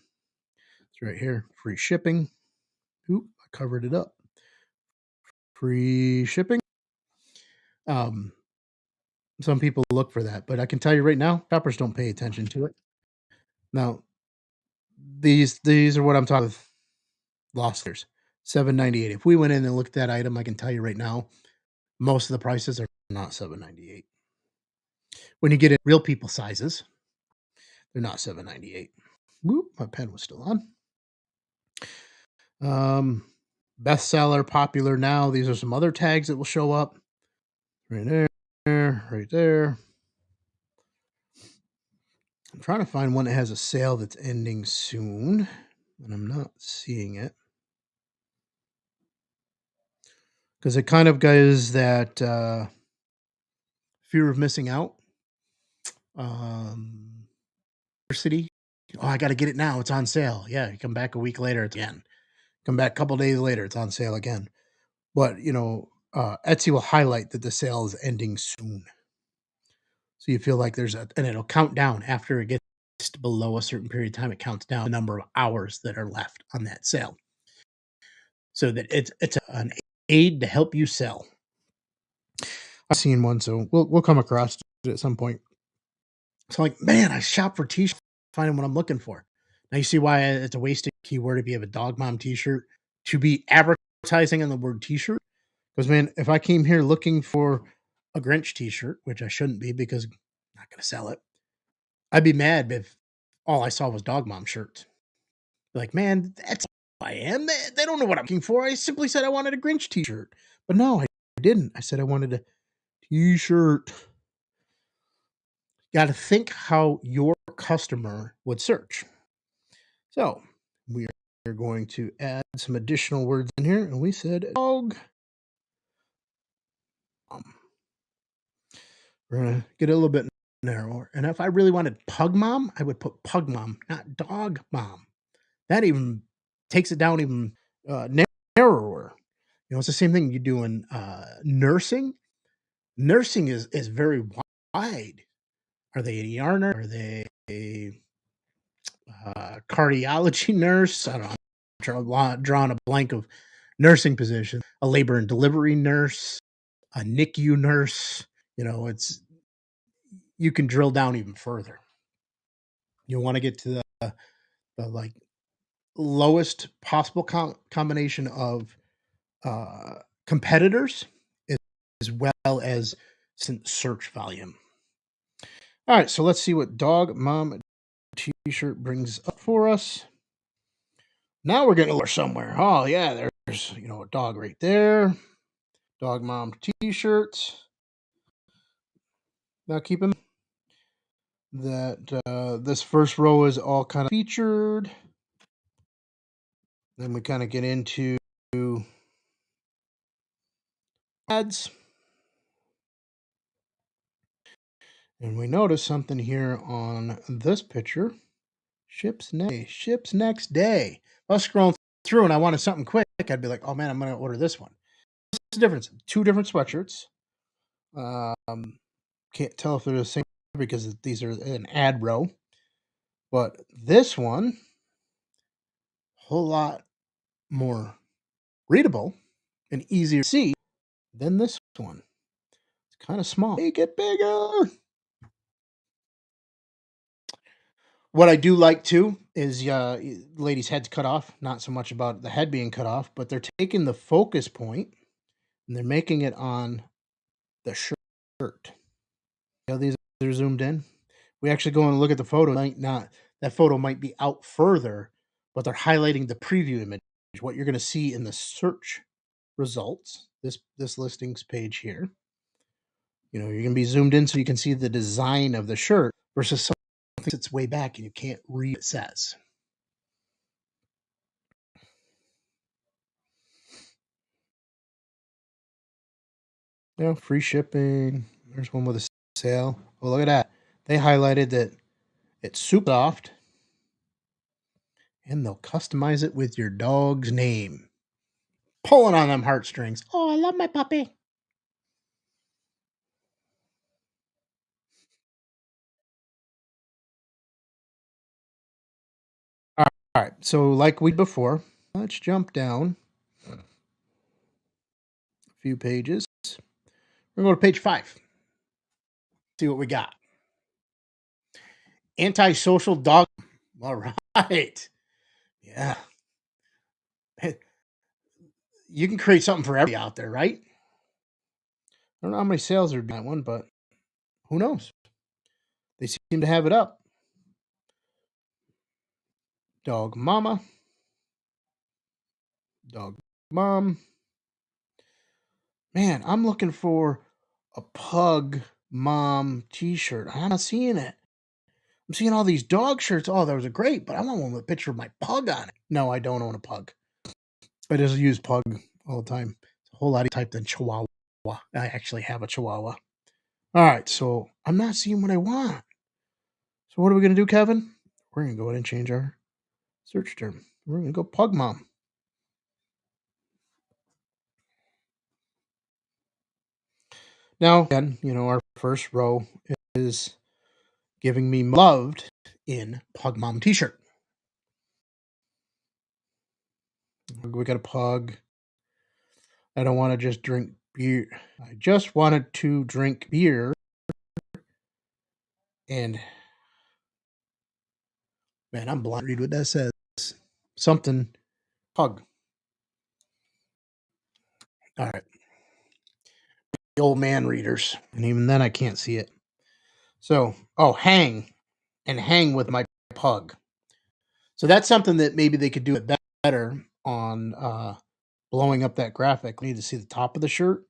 it's right here, free shipping. Oop, I covered it up. Free shipping. Some people look for that, but I can tell you right now, shoppers don't pay attention to it. Now, these are what I'm talking with lost leaders. $7.98. If we went in and looked at that item, I can tell you right now, most of the prices are not $7.98. When you get in real people sizes, they're not $7.98. Whoop, my pen was still on. Bestseller, popular now. These are some other tags that will show up. Right there, right there. I'm trying to find one that has a sale that's ending soon, and I'm not seeing it. Because it kind of goes that fear of missing out. City. Oh, I got to get it now. It's on sale. Yeah, you come back a week later, it's again. Come back a couple days later, it's on sale again. But, Etsy will highlight that the sale is ending soon. So you feel like and it'll count down after it gets below a certain period of time, it counts down the number of hours that are left on that sale. So that it's an aid to help you sell. I've seen one, so we'll come across it at some point. So like, man, I shop for t-shirts, finding what I'm looking for. Now you see why it's a wasted keyword if you have a dog mom t-shirt to be advertising on the word t-shirt. Because man, if I came here looking for a Grinch t-shirt, which I shouldn't be because I'm not going to sell it, I'd be mad if all I saw was dog mom shirts. Like, man, that's who I am. They don't know what I'm looking for. I simply said I wanted a Grinch t-shirt. But no, I didn't. I said I wanted a t-shirt. Got to think how your customer would search. So we are going to add some additional words in here. And we said dog. We're going to get a little bit narrower. And if I really wanted pug mom, I would put pug mom, not dog mom. That even takes it down even narrower. You know, it's the same thing you do in nursing. Nursing is very wide. Are they an ER nurse? Are they a cardiology nurse? I don't know. I'm drawing a blank of nursing positions. A labor and delivery nurse, a NICU nurse. You know, you can drill down even further. You want to get to the like lowest possible combination of competitors as well as search volume. All right, so let's see what dog mom t-shirt brings up for us. Now we're getting somewhere. Oh yeah, there's a dog right there. Dog mom t-shirts. Now keep in mind that this first row is all kind of featured. Then we kind of get into ads. And we notice something here on this picture. Ships next day. If I was scrolling through and I wanted something quick, I'd be like, oh man, I'm going to order this one. What's the difference? Two different sweatshirts. Can't tell if they're the same because these are an ad row. But this one, a whole lot more readable and easier to see than this one. It's kind of small. Make it bigger. What I do like too is ladies' heads cut off. Not so much about the head being cut off, but they're taking the focus point and they're making it on the shirt. These are zoomed in. We actually go and look at the photo. That photo might be out further, but they're highlighting the preview image. What you're going to see in the search results, this listings page here. You're going to be zoomed in so you can see the design of the shirt versus something that's way back and you can't read what it says. Free shipping. There's one with a sale. Oh, look at that. They highlighted that it's super soft. And they'll customize it with your dog's name. Pulling on them heartstrings. Oh, I love my puppy. All right. So, like we did before, let's jump down a few pages. We're going to go to page 5. See what we got. Antisocial dog. All right. Yeah. You can create something for everybody out there, right? I don't know how many sales are doing that one, but who knows? They seem to have it up. Dog mama. Dog mom. Man, I'm looking for a pug mom t-shirt. I'm not seeing it. I'm seeing all these dog shirts. Oh, those are great, but I want one with a picture of my pug on it. No, I don't own a pug. I just use pug all the time. It's a whole lot of type than chihuahua. I actually have a chihuahua. All right, so I'm not seeing what I want. So what are we going to do, Kevin? We're going to go ahead and change our search term. We're going to go pug mom. Now, again, our first row is giving me loved in Pug Mom t-shirt. We got a pug. I don't want to just drink beer. I just wanted to drink beer and man, I'm blind. Read what that says. Something pug. All right. The old man readers. And even then I can't see it. So, hang and hang with my pug. So that's something that maybe they could do it better on blowing up that graphic. We need to see the top of the shirt,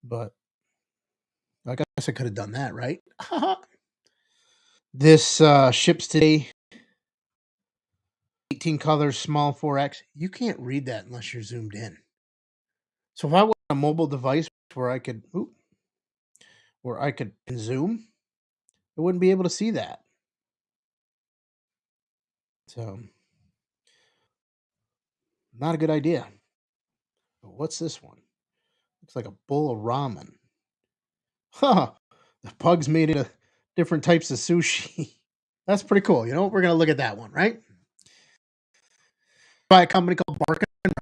but I guess I could have done that, right? This ships today. 18 colors, small 4X. You can't read that unless you're zoomed in. So if I want a mobile device where I could zoom, I wouldn't be able to see that. So not a good idea. What's this one? Looks like a bowl of ramen. Huh. The pug's made into different types of sushi. That's pretty cool. You know what? We're going to look at that one, right? By a company called Bark and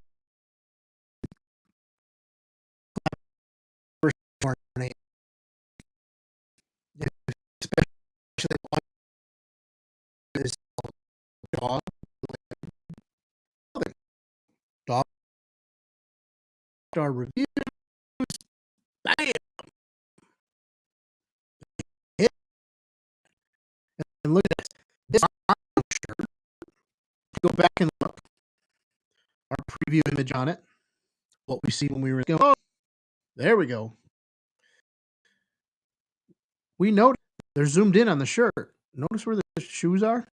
Run, especially one is dog. Dog star reviews. Bam! Hit. And look at this. This shirt. Go back and look. Our preview image on it. What we see when we were going. Oh, there we go. We noticed they're zoomed in on the shirt. Notice where the shoes are?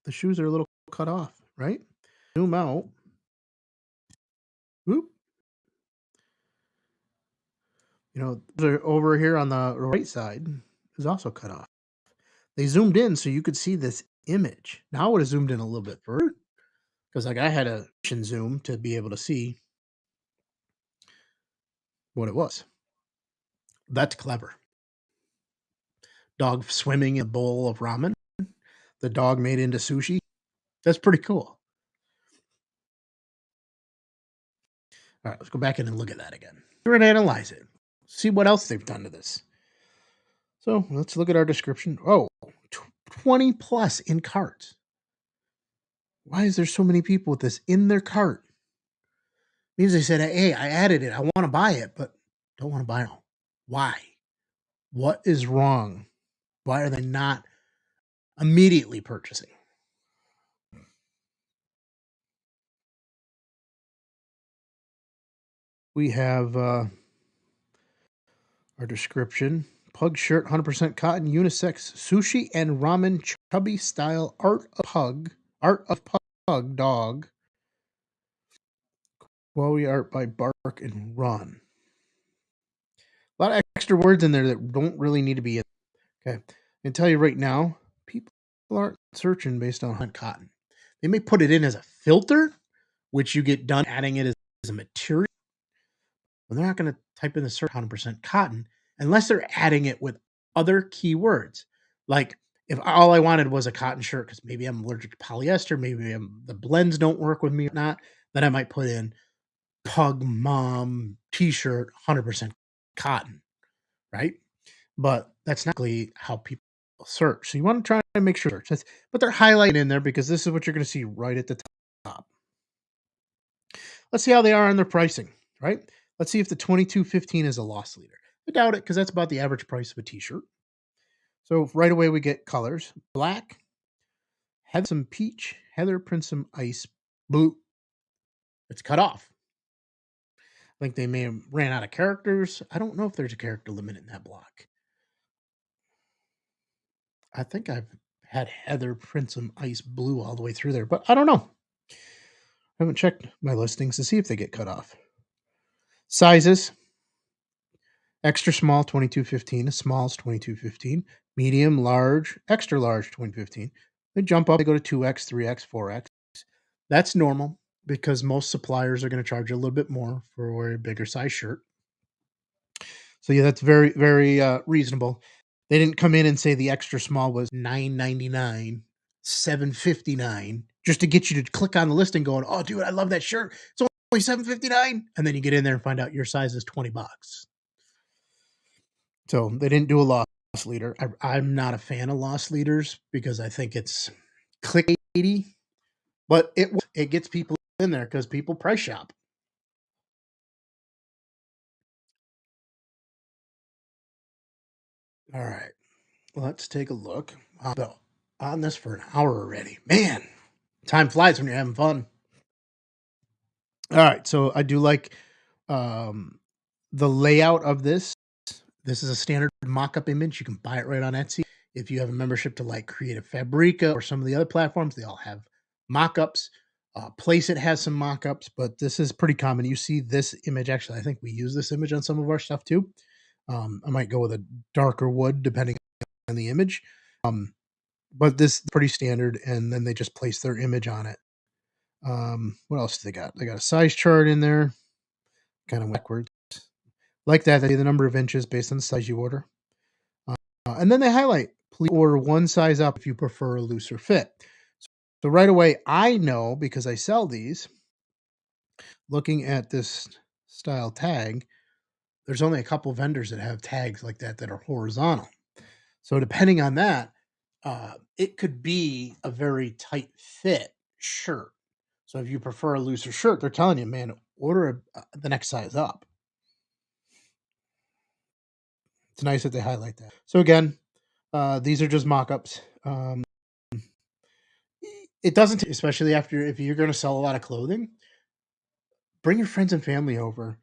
The shoes are a little cut off, right? Zoom out. Whoop. You know, they're over here on the right side is also cut off. They zoomed in so you could see this image. Now I would have zoomed in a little bit further because like I had a zoom to be able to see what it was. That's clever. Dog swimming in a bowl of ramen. The dog made into sushi. That's pretty cool. All right, let's go back in and look at that again. We're going to analyze it. See what else they've done to this. So let's look at our description. Oh, 20 plus in carts. Why is there so many people with this in their cart? Means they said, hey, I added it. I want to buy it, but don't want to buy it. Why? What is wrong? Why are they not immediately purchasing? We have our description. Pug shirt, 100% cotton, unisex, sushi and ramen chubby style, art of pug dog. Wowie art by Bark and Run. A lot of extra words in there that don't really need to be in. Okay. I can tell you right now, people aren't searching based on hunt cotton. They may put it in as a filter, which you get done adding it as a material. But they're not going to type in the search 100% cotton unless they're adding it with other keywords. Like if all I wanted was a cotton shirt because maybe I'm allergic to polyester, maybe the blends don't work with me or not, then I might put in Pug Mom t-shirt 100% cotton, right? But that's not really how people search. So you want to try and make sure search. But they're highlighting in there because this is what you're going to see right at the top. Let's see how they are on their pricing, right? Let's see if the 22.15 is a loss leader. I doubt it because that's about the average price of a t-shirt. So right away we get colors. Black, Heather some peach, Heather print some ice, blue. It's cut off. I think they may have ran out of characters. I don't know if there's a character limit in that block. I think I've had Heather print some ice blue all the way through there, but I don't know. I haven't checked my listings to see if they get cut off. Sizes. Extra small 22.15, small's 22.15, medium, large, extra large 20.15. They jump up, they go to 2x, 3x, 4x. That's normal because most suppliers are going to charge you a little bit more for a bigger size shirt. So yeah, that's very, very reasonable. They didn't come in and say the extra small was $9.99, $7.59, just to get you to click on the listing going, oh dude, I love that shirt. It's only $7.59. And then you get in there and find out your size is 20 bucks. So they didn't do a loss leader. I'm not a fan of loss leaders because I think it's clickbaity, but it gets people in there because people price shop. All right, let's take a look. On this for an hour already. Man, time flies when you're having fun. All right, so I do like um, the layout of this. This is a standard mock-up image. You can buy it right on Etsy. If you have a membership to like Creative Fabrica or some of the other platforms, they all have mock-ups. Placeit has some mock-ups, but this is pretty common. You see this image. Actually, I think we use this image on some of our stuff too. I might go with a darker wood depending on the image. But this is pretty standard, and then they just place their image on it. What else do they got? They got a size chart in there, kind of backwards. Like that, they the number of inches based on the size you order. And then they highlight, please order one size up if you prefer a looser fit. So right away, I know because I sell these, looking at this style tag, there's only a couple vendors that have tags like that are horizontal. So depending on that, it could be a very tight fit shirt. So if you prefer a looser shirt, they're telling you, man, order the next size up. It's nice that they highlight that. So again, these are just mock-ups. It doesn't, especially after if you're going to sell a lot of clothing, bring your friends and family over,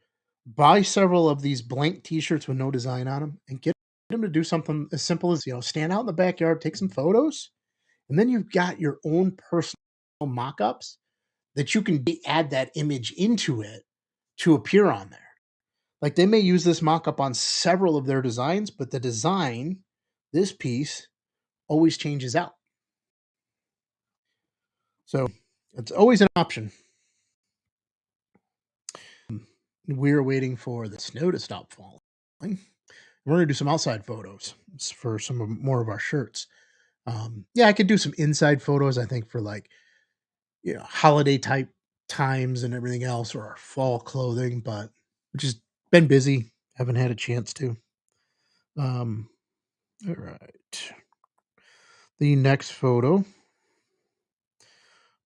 buy several of these blank T-shirts with no design on them, and get them to do something as simple as stand out in the backyard, take some photos, and then you've got your own personal mock-ups that you can add that image into it to appear on there. Like they may use this mock-up on several of their designs, but the design, this piece, always changes out. So it's always an option. We're waiting for the snow to stop falling. We're going to do some outside photos for more of our shirts. Yeah, I could do some inside photos, I think, for like, holiday type times and everything else, or our fall clothing, but just been busy. Haven't had a chance to. All right. The next photo.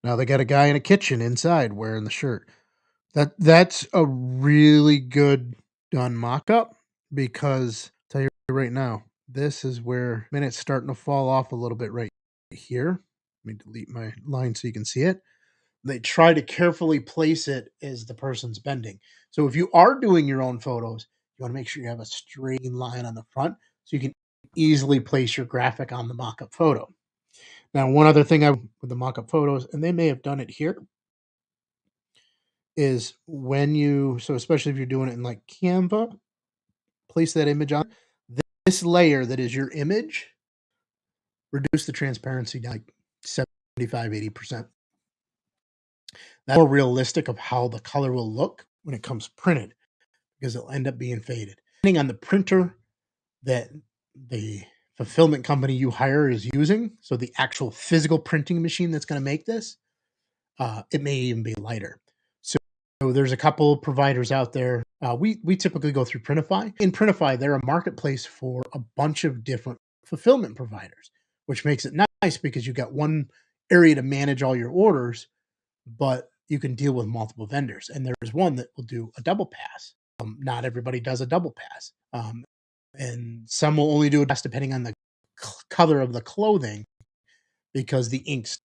Now they got a guy in a kitchen inside wearing the shirt. That's a really good done mock-up because I'll tell you right now, this is where it's starting to fall off a little bit right here. Let me delete my line so you can see it. They try to carefully place it as the person's bending. So if you are doing your own photos, you want to make sure you have a straight line on the front so you can easily place your graphic on the mock-up photo. Now, one other thing with the mock-up photos, and they may have done it here, is so especially if you're doing it in like Canva, place that image on this layer that is your image, reduce the transparency down like 75, 80%. That's more realistic of how the color will look when it comes printed because it'll end up being faded. Depending on the printer that the fulfillment company you hire is using, so the actual physical printing machine that's going to make this, it may even be lighter. So there's a couple providers out there. We typically go through Printify. In Printify, they're a marketplace for a bunch of different fulfillment providers, which makes it nice because you've got one area to manage all your orders, but you can deal with multiple vendors. And there's one that will do a double pass. Not everybody does a double pass. And some will only do a pass depending on the color of the clothing because the inks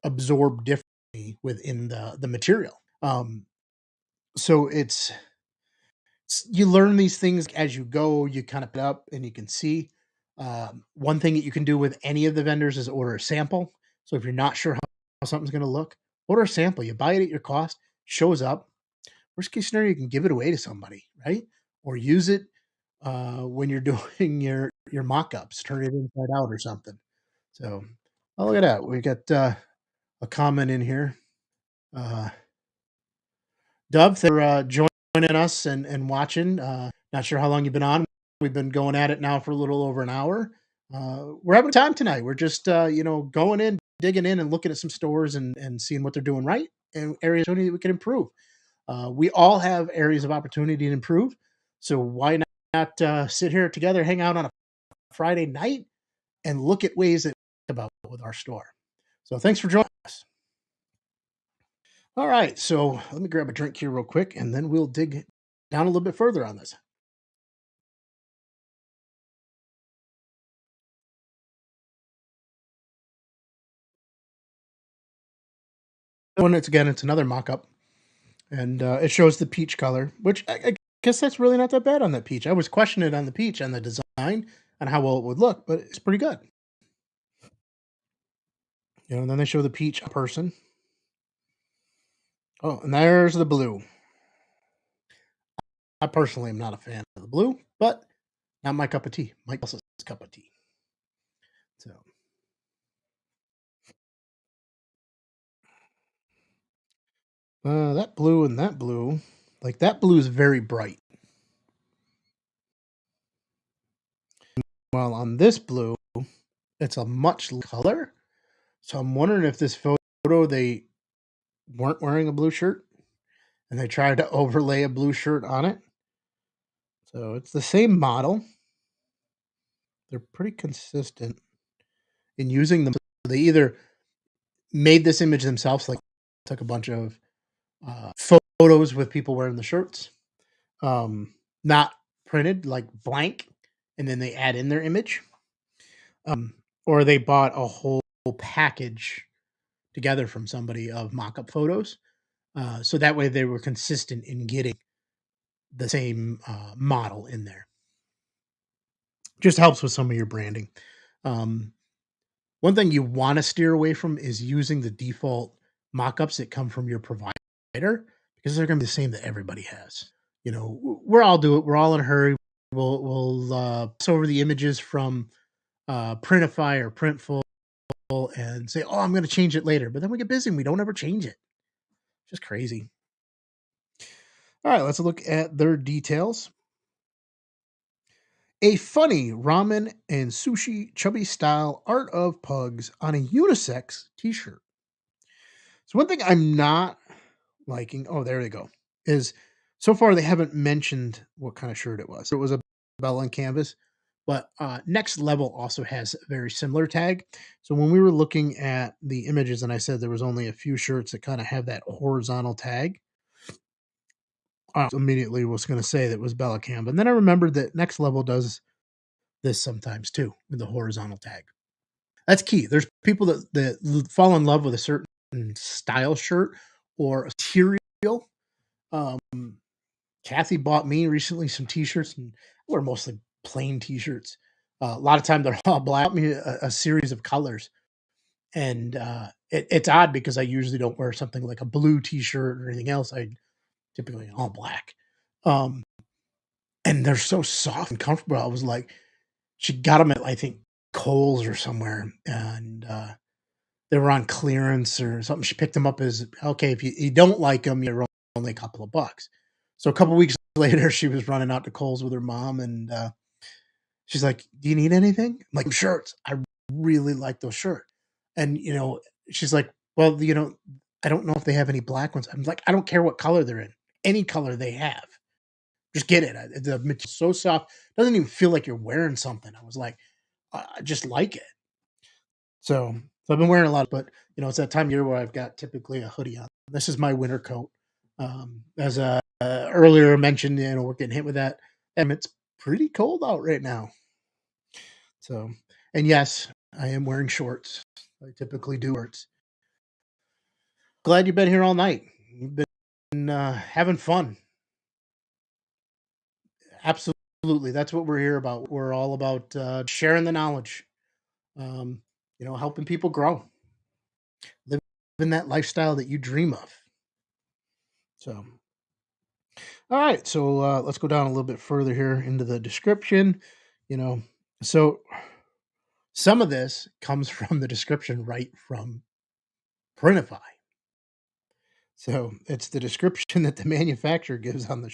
absorb differently within the material. So you learn these things as you go. You kind of put up and you can see. One thing that you can do with any of the vendors is order a sample. So if you're not sure how something's going to look, order a sample. You buy it at your cost, shows up. Worst case scenario, you can give it away to somebody, right? Or use it when you're doing your mock-ups. Turn it inside out or something. So, oh, look at that. We got a comment in here. Dove, for joining us and watching. Not sure how long you've been on. We've been going at it now for a little over an hour. We're having time tonight. We're just, going in, digging in, and looking at some stores and seeing what they're doing right and areas that we can improve. We all have areas of opportunity to improve. So why not sit here together, hang out on a Friday night, and look at ways that about with our store. So thanks for joining us. All right, so let me grab a drink here real quick, and then we'll dig down a little bit further on this. One, it's another mock-up, and it shows the peach color, which I guess that's really not that bad on that peach. I was questioning it on the peach on the design and how well it would look, but it's pretty good. And then they show the peach person. Oh, and there's the blue. I personally am not a fan of the blue, but not my cup of tea. Mike else's cup of tea. So that blue and that blue, like that blue is very bright. While on this blue, it's a much color. So I'm wondering if this photo they weren't wearing a blue shirt and they tried to overlay a blue shirt on it. So it's the same model. They're pretty consistent in using them. They either made this image themselves, like took a bunch of photos with people wearing the shirts, not printed, like blank, and then they add in their image, um, or they bought a whole package together from somebody of mock-up photos, so that way they were consistent in getting the same model in there. Just helps with some of your branding. Um, One thing you want to steer away from is using the default mock-ups that come from your provider because they're going to be the same that everybody has. We're all do it. We're all in a hurry. We'll pass over the images from Printify or Printful and say, "Oh, I'm going to change it later," but then we get busy and we don't ever change it. Just crazy. All right, let's look at their details. A funny ramen and sushi chubby style art of pugs on a unisex t-shirt. So one thing I'm not liking, oh, there they go, is so far they haven't mentioned what kind of shirt it was. It was a Bell and Canvas, but Next Level also has a very similar tag. So when we were looking at the images and I said there was only a few shirts that kind of have that horizontal tag, I immediately was going to say that was Bellacam. But then I remembered that Next Level does this sometimes too with the horizontal tag. That's key. There's people that fall in love with a certain style shirt or a material. Um, Kathy bought me recently some t-shirts, and I wear mostly plain t-shirts. A lot of time they're all black. Me a series of colors, and it's odd because I usually don't wear something like a blue t-shirt or anything else. I typically all black. Um, and they're so soft and comfortable. I was like, she got them at I think Kohl's or somewhere, and they were on clearance or something. She picked them up as okay. If you don't like them, you're only a couple of bucks. So a couple weeks later, she was running out to Kohl's with her mom, and she's like, "Do you need anything?" I'm like, "Shirts. I really like those shirts." And she's like, "Well, I don't know if they have any black ones." I'm like, "I don't care what color they're in. Any color they have, just get it. The material's so soft, doesn't even feel like you're wearing something." I was like, "I just like it." So I've been wearing a lot, but it's that time of year where I've got typically a hoodie on. This is my winter coat. As earlier mentioned, we're getting hit with that, and it's pretty cold out right now. So, and yes, I am wearing shorts. I typically do shorts. Glad you've been here all night. You've been having fun. Absolutely, that's what we're here about. We're all about sharing the knowledge. Um, helping people grow, living that lifestyle that you dream of. So, all right, so let's go down a little bit further here into the description. You know, so some of this comes from the description right from Printify. So it's the description that the manufacturer gives on the.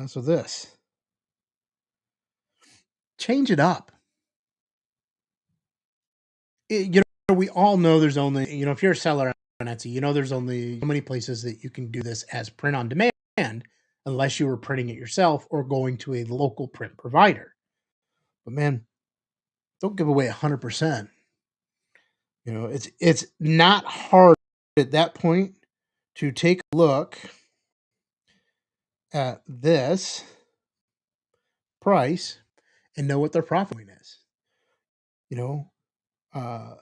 So this. Change it up. We all know there's only, if you're a seller on Etsy, there's only so many places that you can do this as print on demand unless you were printing it yourself or going to a local print provider. But man, don't give away 100%. It's not hard at that point to take a look at this price and know what their profit is. You know, uh,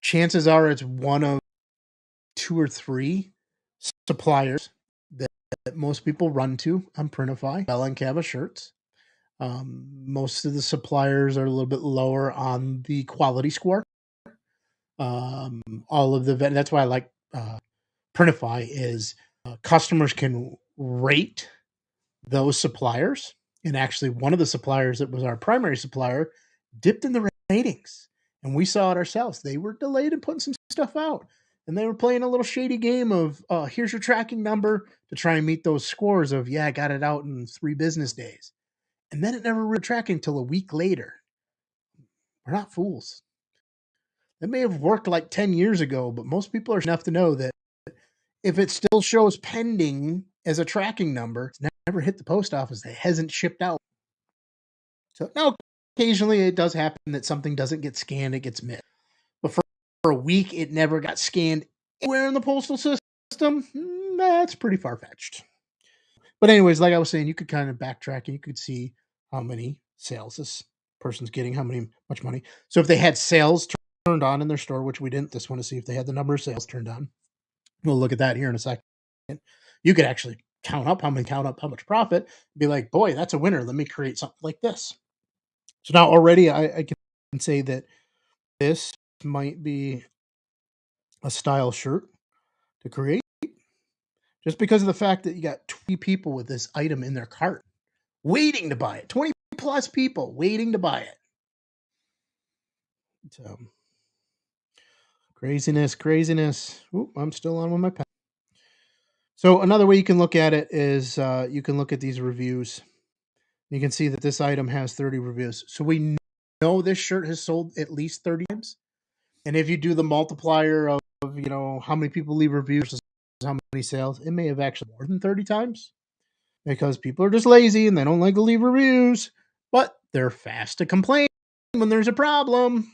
chances are it's one of 2 or 3 suppliers that most people run to on Printify, Bella and Cava shirts. Most of the suppliers are a little bit lower on the quality score. All of that's why I like Printify is customers can rate those suppliers. And actually, one of the suppliers that was our primary supplier dipped in the ratings, and we saw it ourselves. They were delayed in putting some stuff out, and they were playing a little shady game of here's your tracking number to try and meet those scores of, yeah, I got it out in 3 business days. And then it never really tracking until a week later. We're not fools. It may have worked like 10 years ago, but most people are enough to know that if it still shows pending as a tracking number, it's never hit the post office. It hasn't shipped out. So now occasionally it does happen that something doesn't get scanned, it gets missed. But for a week, it never got scanned anywhere in the postal system. That's pretty far-fetched. But anyways, like I was saying, you could kind of backtrack and you could see how many sales this person's getting, much money. So if they had sales turned on in their store, which we didn't, this one to see if they had the number of sales turned on. We'll look at that here in a second. You could actually count up how much profit, be like, boy, that's a winner. Let me create something like this. So now already I can say that this might be a style shirt to create just because of the fact that you got 20 people with this item in their cart waiting to buy it. 20 plus people waiting to buy it. So craziness. Oop, I'm still on with my pen. So another way you can look at it is you can look at these reviews. You can see that this item has 30 reviews. So we know this shirt has sold at least 30 times. And if you do the multiplier of how many people leave reviews versus how many sales, it may have actually more than 30 times because people are just lazy and they don't like to leave reviews, but they're fast to complain when there's a problem.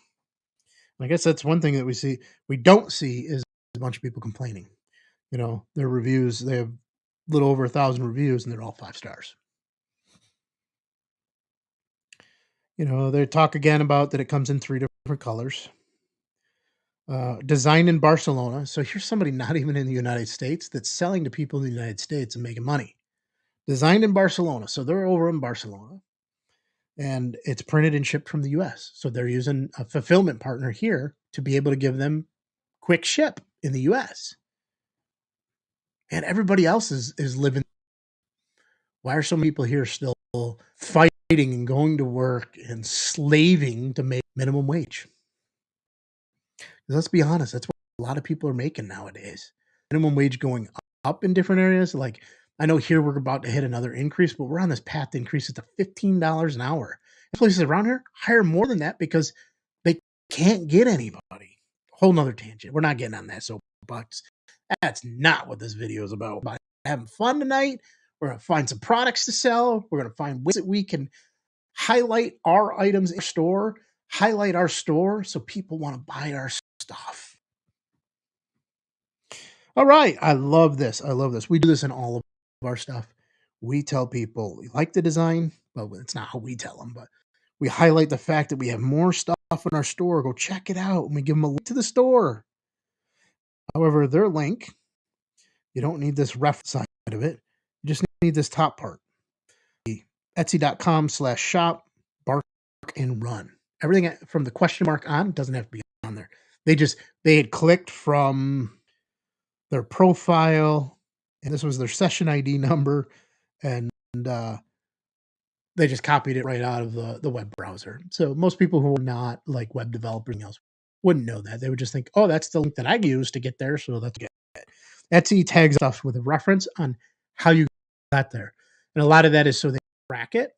I guess that's one thing that we don't see is a bunch of people complaining. Their reviews, they have a little over 1,000 reviews and they're all 5 stars. They talk again about that it comes in 3 different colors. Designed in Barcelona. So here's somebody not even in the United States that's selling to people in the United States and making money. Designed in Barcelona. So they're over in Barcelona. And it's printed and shipped from the US. So they're using a fulfillment partner here to be able to give them quick ship in the US. And everybody else is living. Why are some people here still fighting and going to work and slaving to make minimum wage? Let's be honest, that's what a lot of people are making nowadays. Minimum wage going up in different areas. Like I know here we're about to hit another increase, but we're on this path to increase it to $15 an hour. Places around here hire more than that because they can't get anybody. Whole nother tangent. We're not getting on that soapbox. That's not what this video is about. But having fun tonight. We're going to find some products to sell. We're going to find ways that we can highlight our items in our store, highlight our store so people want to buy our stuff. All right. I love this. We do this in all of our stuff. We tell people we like the design. Well, it's not how we tell them, but we highlight the fact that we have more stuff in our store. Go check it out. And we give them a link to the store. However, their link, you don't need this ref side of it. You just need this top part. Etsy.com/shop, bark and run. Everything from the question mark on doesn't have to be on there. They had clicked from their profile, and this was their session ID number, and they just copied it right out of the web browser. So most people who are not like web developers else wouldn't know that. They would just think, oh, that's the link that I use to get there, so that's good. Etsy tags stuff with a reference on how you got there. And a lot of that is so they track it,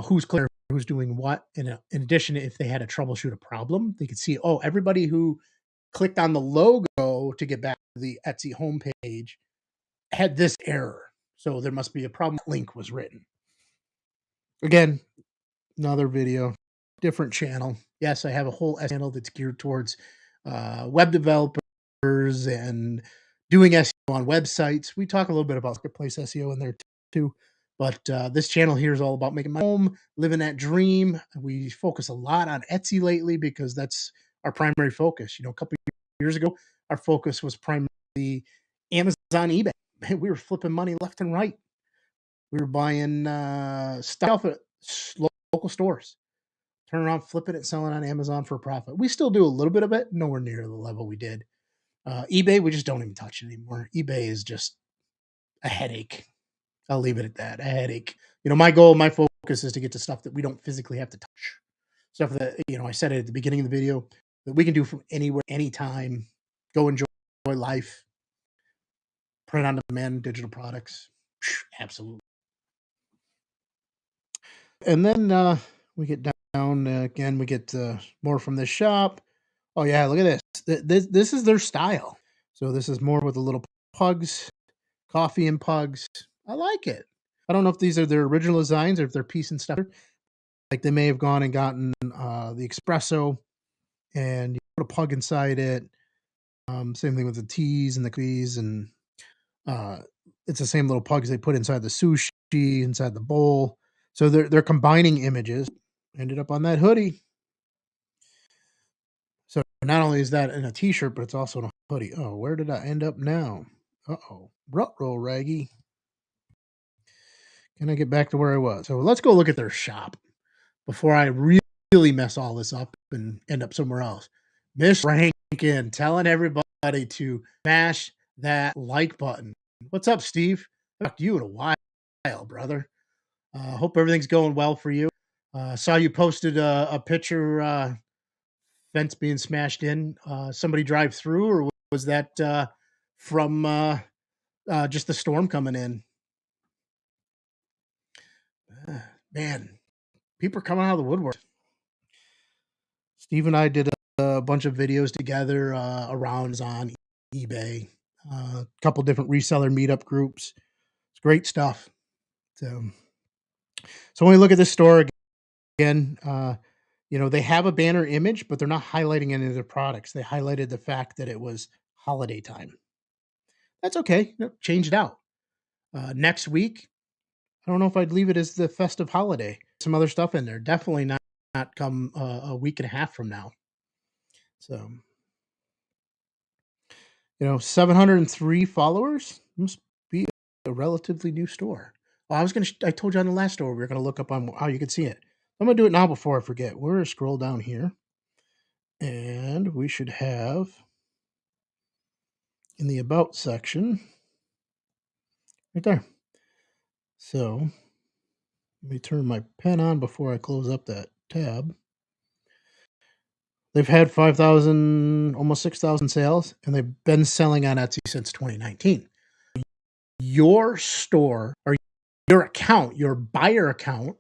who's clear who's doing what. In addition, if they had to troubleshoot a problem, they could see, oh, everybody who clicked on the logo to get back to the Etsy homepage had this error. So there must be a problem. That link was written. Again, another video, different channel. Yes, I have a whole channel that's geared towards web developers and doing SEO on websites. We talk a little bit about marketplace SEO in there too. But this channel here is all about making my home, living that dream. We focus a lot on Etsy lately because that's our primary focus. You know, a couple of years ago, our focus was primarily Amazon, eBay. Man, we were flipping money left and right. We were buying stuff at local stores, turn around, flipping it, selling on Amazon for a profit. We still do a little bit of it, nowhere near the level we did. eBay, we just don't even touch it anymore. eBay is just a headache. I'll leave it at that. A headache. You know, my goal, my focus is to get to stuff that we don't physically have to touch. Stuff that, you know, I said it at the beginning of the video, that we can do from anywhere, anytime. Go enjoy life. Print on demand digital products. Absolutely. And then we get down again. We get more from this shop. Oh yeah, look at this. This is their style. So this is more with the little pugs, coffee and pugs. I like it. I don't know if these are their original designs or if they're piece and stuff. Like they may have gone and gotten the espresso, and you put a pug inside it. Same thing with the teas and the cookies, and it's the same little pugs they put inside the sushi, inside the bowl. So they're combining images. Ended up on that hoodie. So not only is that in a t-shirt, but it's also in a hoodie. Oh, where did I end up now? Uh-oh. Rut-roll, Raggy. Can I get back to where I was? So let's go look at their shop before I really mess all this up and end up somewhere else. Miss Rankin telling everybody to smash that like button. What's up, Steve? I've talked to you in a while, brother. Hope everything's going well for you. Saw you posted a picture, fence being smashed in. Somebody drive through, or was that from just the storm coming in? Man, people are coming out of the woodwork. Steve and I did a bunch of videos together around on eBay, a couple different reseller meetup groups. It's great stuff. So when we look at this store again, you know, they have a banner image, but they're not highlighting any of their products. They highlighted the fact that it was holiday time. That's okay. Change it out. Next week, I don't know if I'd leave it as the festive holiday. Some other stuff in there. Definitely not come a week and a half from now. So, you know, 703 followers must be a relatively new store. Oh, I told you on the last store we were gonna look up on how you could see it. I'm gonna do it now before I forget. We're gonna scroll down here, and we should have in the about section right there. So let me turn my pen on before I close up that tab. They've had 5,000, almost 6,000 sales, and they've been selling on Etsy since 2019. Your store or your account, your buyer account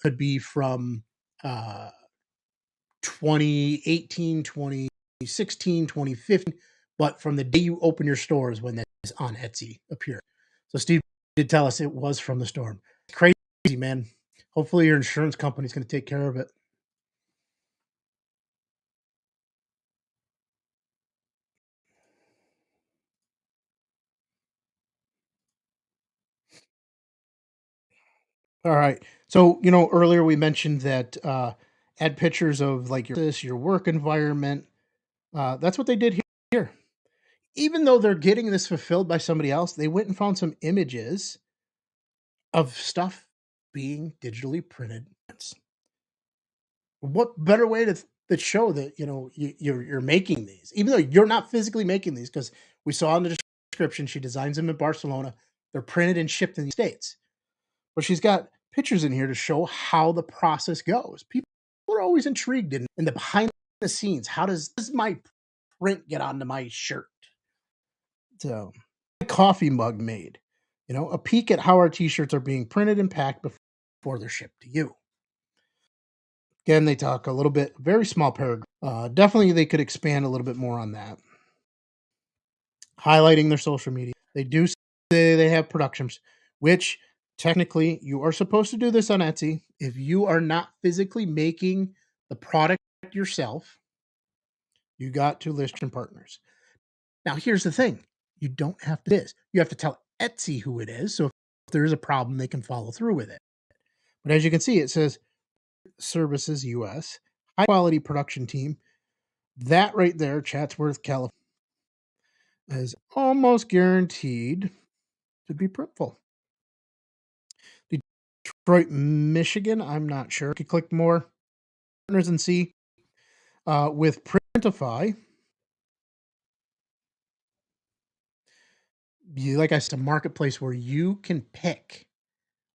could be from 2018, 2016, 2015, but from the day you open your store is when that is on Etsy appear. So Steve did tell us it was from the storm. It's crazy, man. Hopefully your insurance company is going to take care of it. All right. So, you know, earlier we mentioned that add pictures of like your work environment. That's what they did here. Even though they're getting this fulfilled by somebody else, they went and found some images of stuff being digitally printed. What better way to show that, you know, you're making these, even though you're not physically making these, because we saw in the description she designs them in Barcelona. They're printed and shipped in the States. But she's got pictures in here to show how the process goes. People are always intrigued in the behind the scenes. How does my print get onto my shirt? So, a coffee mug made. You know, a peek at how our t-shirts are being printed and packed before they're shipped to you. Again, they talk a little bit, very small paragraph. Definitely, they could expand a little bit more on that. Highlighting their social media. They do say they have productions, which technically you are supposed to do this on Etsy. If you are not physically making the product yourself, you got to list your partners. Now, here's the thing: you don't have to do this. You have to tell Etsy who it is. So if there is a problem, they can follow through with it. But as you can see, it says Services US, high quality production team. That right there, Chatsworth, California, is almost guaranteed to be printful. Detroit, Michigan, I'm not sure. You can click more partners and see with Printify. Like I said, a marketplace where you can pick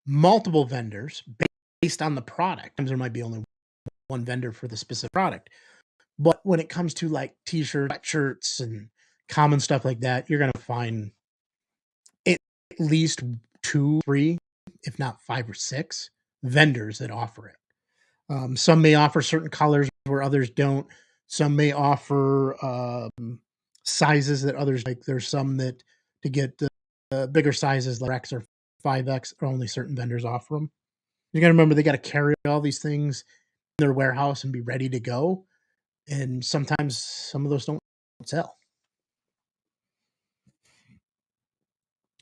multiple vendors based on the product. Sometimes there might be only one vendor for the specific product. But when it comes to like t-shirts, sweatshirts, and common stuff like that, you're going to find at least 2, 3, if not 5 or 6 vendors that offer it. Some may offer certain colors where others don't. Some may offer sizes that others like. There's some that to get bigger sizes like X or 5X, or only certain vendors offer them. You got to remember they got to carry all these things in their warehouse and be ready to go. And sometimes some of those don't sell.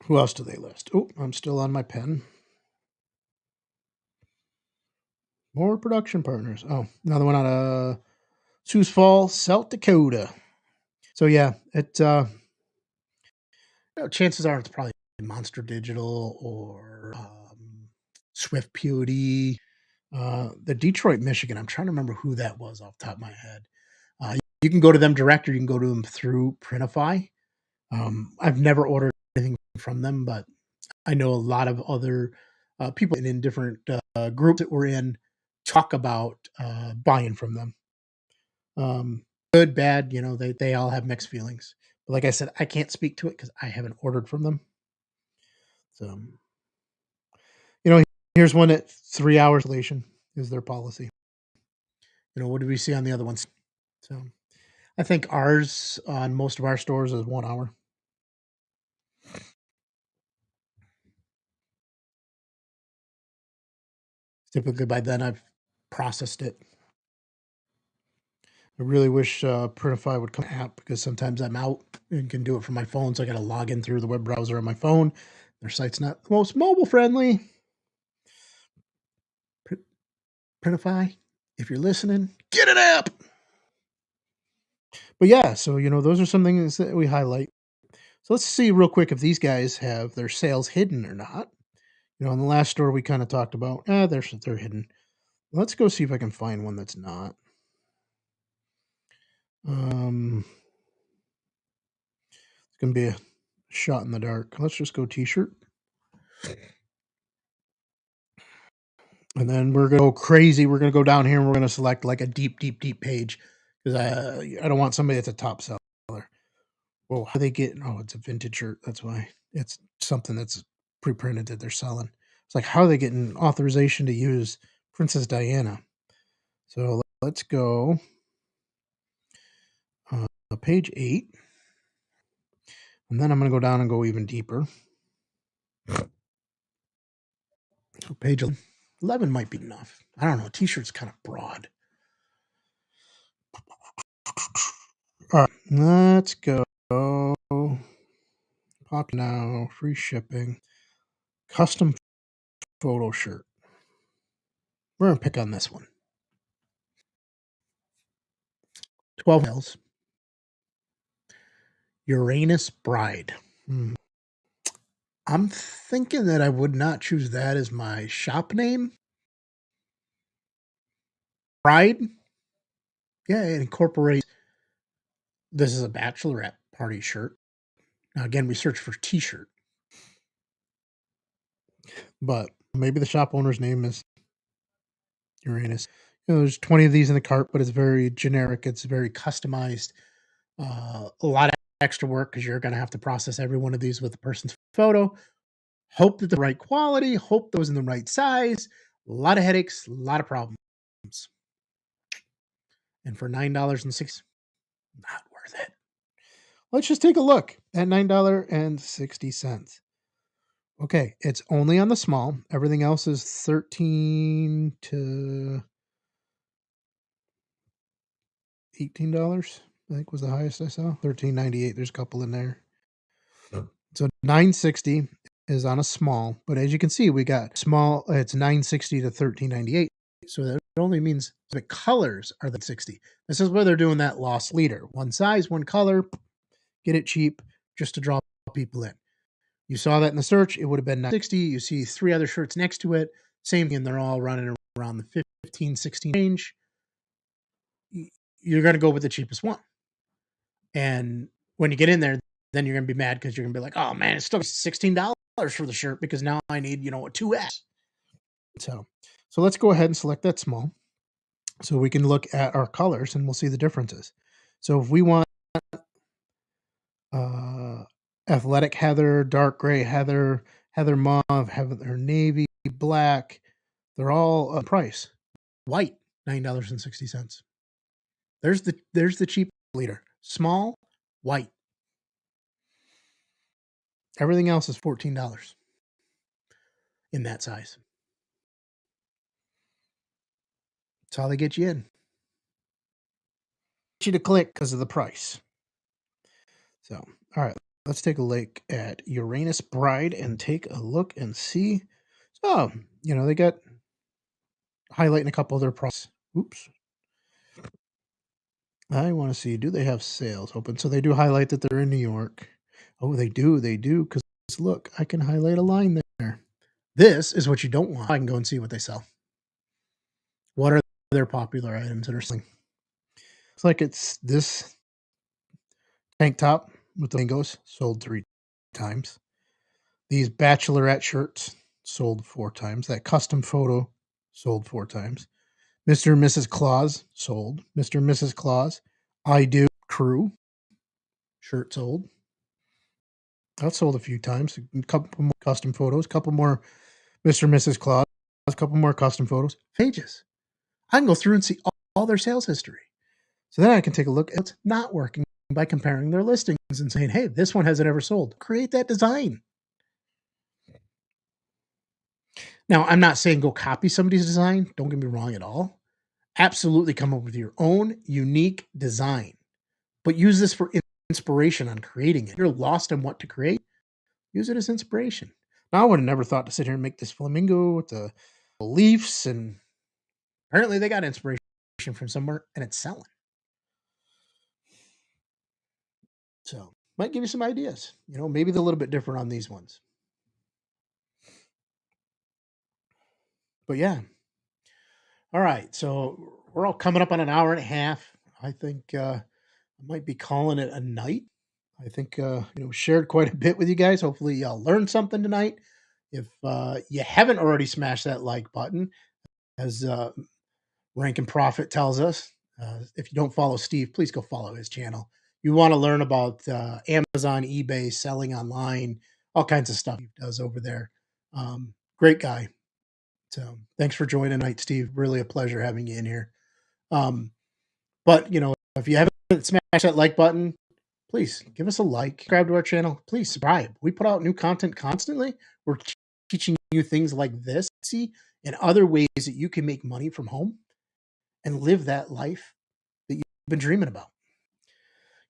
Who else do they list? Oh, I'm still on my pen. More production partners. Oh, another one out of Sioux Falls, South Dakota. So yeah, chances are it's probably Monster Digital or Swift POD. The Detroit, Michigan. I'm trying to remember who that was off the top of my head. You can go to them direct, or you can go to them through Printify. I've never ordered anything from them, but I know a lot of other people in different groups that we're in talk about buying from them. Good, bad, they all have mixed feelings. But like I said, I can't speak to it because I haven't ordered from them. So, you know, here's one at 3 hours installation is their policy. What do we see on the other ones? So, I think ours on most of our stores is 1 hour. Typically, by then I've processed it. I really wish Printify would come app because sometimes I'm out and can do it from my phone, so I got to log in through the web browser on my phone. Their site's not the most mobile friendly. Printify, if you're listening, get an app. But yeah, so those are some things that we highlight. So let's see real quick if these guys have their sales hidden or not. In the last store we kind of talked about, they're hidden. Let's go see if I can find one that's not. It's gonna be a shot in the dark. Let's just go t-shirt. And then we're gonna go crazy. We're gonna go down here and we're gonna select like a deep, deep, deep page because I don't want somebody that's a top seller. Well, how they get? Oh, it's a vintage shirt. That's why it's something that's pre-printed that they're selling. It's like how are they getting authorization to use Princess Diana? So let's go page 8, and then I'm gonna go down and go even deeper. So page 11 might be enough. I don't know. T-shirt's kind of broad. All right, let's go. Pop now, free shipping, custom photo shirt. We're gonna pick on this one. 12 miles. Uranus Bride. I'm thinking that I would not choose that as my shop name. Bride. Yeah, it incorporates. This is a bachelorette party shirt. Now again, we search for t-shirt. But maybe the shop owner's name is Uranus. There's 20 of these in the cart, but it's very generic. It's very customized. A lot of extra work because you're going to have to process every one of these with the person's photo. Hope that the right quality. Hope those in the right size. A lot of headaches. A lot of problems. And for $9.60, not worth it. Let's just take a look at $9.60. Okay, it's only on the small. Everything else is 13 to $18. I think was the highest I saw. $13.98. There's a couple in there. So $9.60 is on a small, but as you can see, we got small. It's $9.60 to $13.98. So that only means the colors are the 60. This is where they're doing that loss leader. One size, one color, get it cheap just to draw people in. You saw that in the search, it would have been $9.60. You see 3 other shirts next to it, same thing, and they're all running around the 15, 16 range. You're going to go with the cheapest one. And when you get in there, then you're going to be mad because you're going to be like, oh man, it's still $16 for the shirt because now I need, a 2X. So let's go ahead and select that small so we can look at our colors and we'll see the differences. So if we want athletic heather, dark gray heather, heather mauve, heather navy, black, they're all price. White, $9.60. There's the cheap leader. Small, white. Everything else is $14 in that size. That's how they get you in. Get you to click because of the price. So, all right, let's take a look at Uranus Bride and take a look and see. So, they got highlighting a couple of their products. Oops. I want to see, do they have sales open? So they do highlight that they're in New York. Oh, they do, because look, I can highlight a line there. This is what you don't want. I can go and see what they sell. What are their popular items that are selling? It's like it's this tank top with the lingos sold 3 times. These bachelorette shirts sold 4 times. That custom photo sold 4 times. Mr. and Mrs. Claus sold. Mr. and Mrs. Claus. I Do Crew shirt sold. That sold a few times. A couple more custom photos. A couple more Mr. and Mrs. Claus. A couple more custom photos. Pages. I can go through and see all their sales history. So then I can take a look at what's not working by comparing their listings and saying, hey, this one hasn't ever sold. Create that design. Now, I'm not saying go copy somebody's design. Don't get me wrong at all. Absolutely come up with your own unique design. But use this for inspiration on creating it. You're lost on what to create. Use it as inspiration. Now, I would have never thought to sit here and make this flamingo with the leaves, and apparently they got inspiration from somewhere, and it's selling. So, might give you some ideas. Maybe they're a little bit different on these ones. But yeah. All right. So, we're all coming up on an hour and a half. I think I might be calling it a night. I think shared quite a bit with you guys. Hopefully y'all learned something tonight. If you haven't already smashed that like button, as Rank and Profit tells us, if you don't follow Steve, please go follow his channel. You want to learn about Amazon, eBay, selling online, all kinds of stuff he does over there. Great guy. So thanks for joining tonight, Steve. Really a pleasure having you in here. But if you haven't smashed that like button, please give us a like, subscribe to our channel. Please subscribe. We put out new content constantly. We're teaching you things like this, and other ways that you can make money from home and live that life that you've been dreaming about.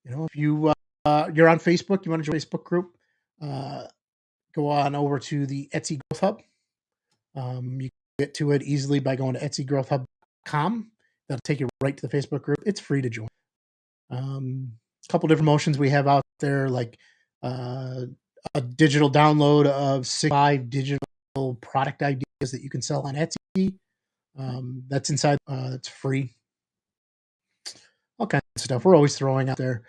If you're on Facebook, you want to join a Facebook group, go on over to the Etsy Growth Hub. You can get to it easily by going to etsygrowthhub.com. That'll take you right to the Facebook group. It's free to join. A couple different motions we have out there, like a digital download of 5 digital product ideas that you can sell on Etsy. That's inside. It's free. All kinds of stuff we're always throwing out there.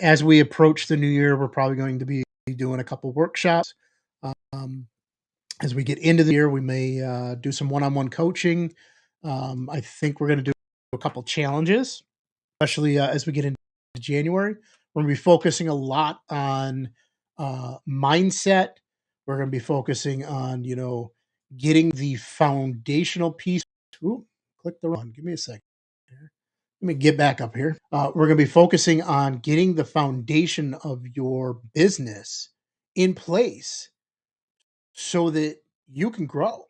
As we approach the new year, we're probably going to be doing a couple workshops. As we get into the year, we may do some one-on-one coaching. I think we're going to do a couple challenges, especially as we get into January. We're going to be focusing a lot on mindset. We're going to be focusing on, getting the foundational piece. Ooh, click the wrong. Give me a second here. Let me get back up here. We're going to be focusing on getting the foundation of your business in place so that you can grow,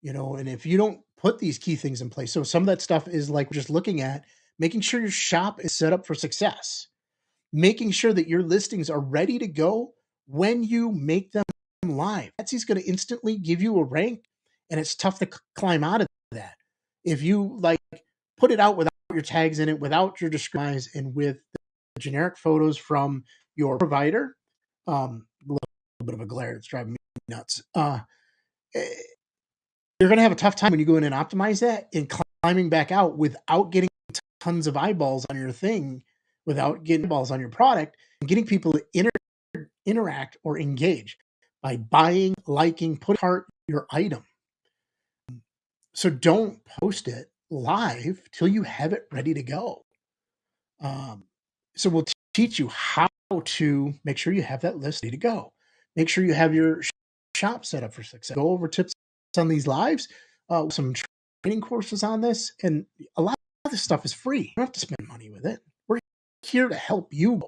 and if you don't put these key things in place, so some of that stuff is like just looking at making sure your shop is set up for success, making sure that your listings are ready to go when you make them live. Etsy's going to instantly give you a rank, and it's tough to climb out of that. If you like put it out without your tags in it, without your descriptions, and with the generic photos from your provider, a little bit of a glare that's driving me nuts. Eh, you're going to have a tough time when you go in and optimize that and climbing back out without getting tons of eyeballs on your thing, without getting eyeballs on your product, and getting people to interact or engage by buying, liking, put heart your item. So don't post it live till you have it ready to go. So we'll teach you how to make sure you have that list ready to go. Make sure you have your shop set up for success. Go over tips on these lives, some training courses on this, and a lot of this stuff is free. You don't have to spend money with it. We're here to help you.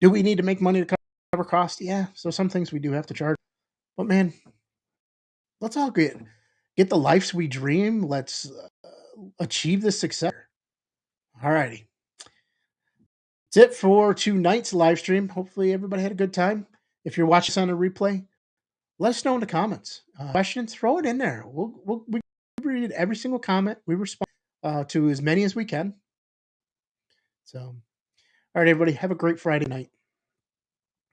Do we need to make money to cover costs? Yeah. So some things we do have to charge. But man, let's all get the lives we dream. Let's achieve this success. All righty. That's it for tonight's live stream. Hopefully everybody had a good time. If you're watching this on a replay, let us know in the comments. Questions, throw it in there. We read every single comment. We respond to as many as we can. So, all right, everybody, have a great Friday night.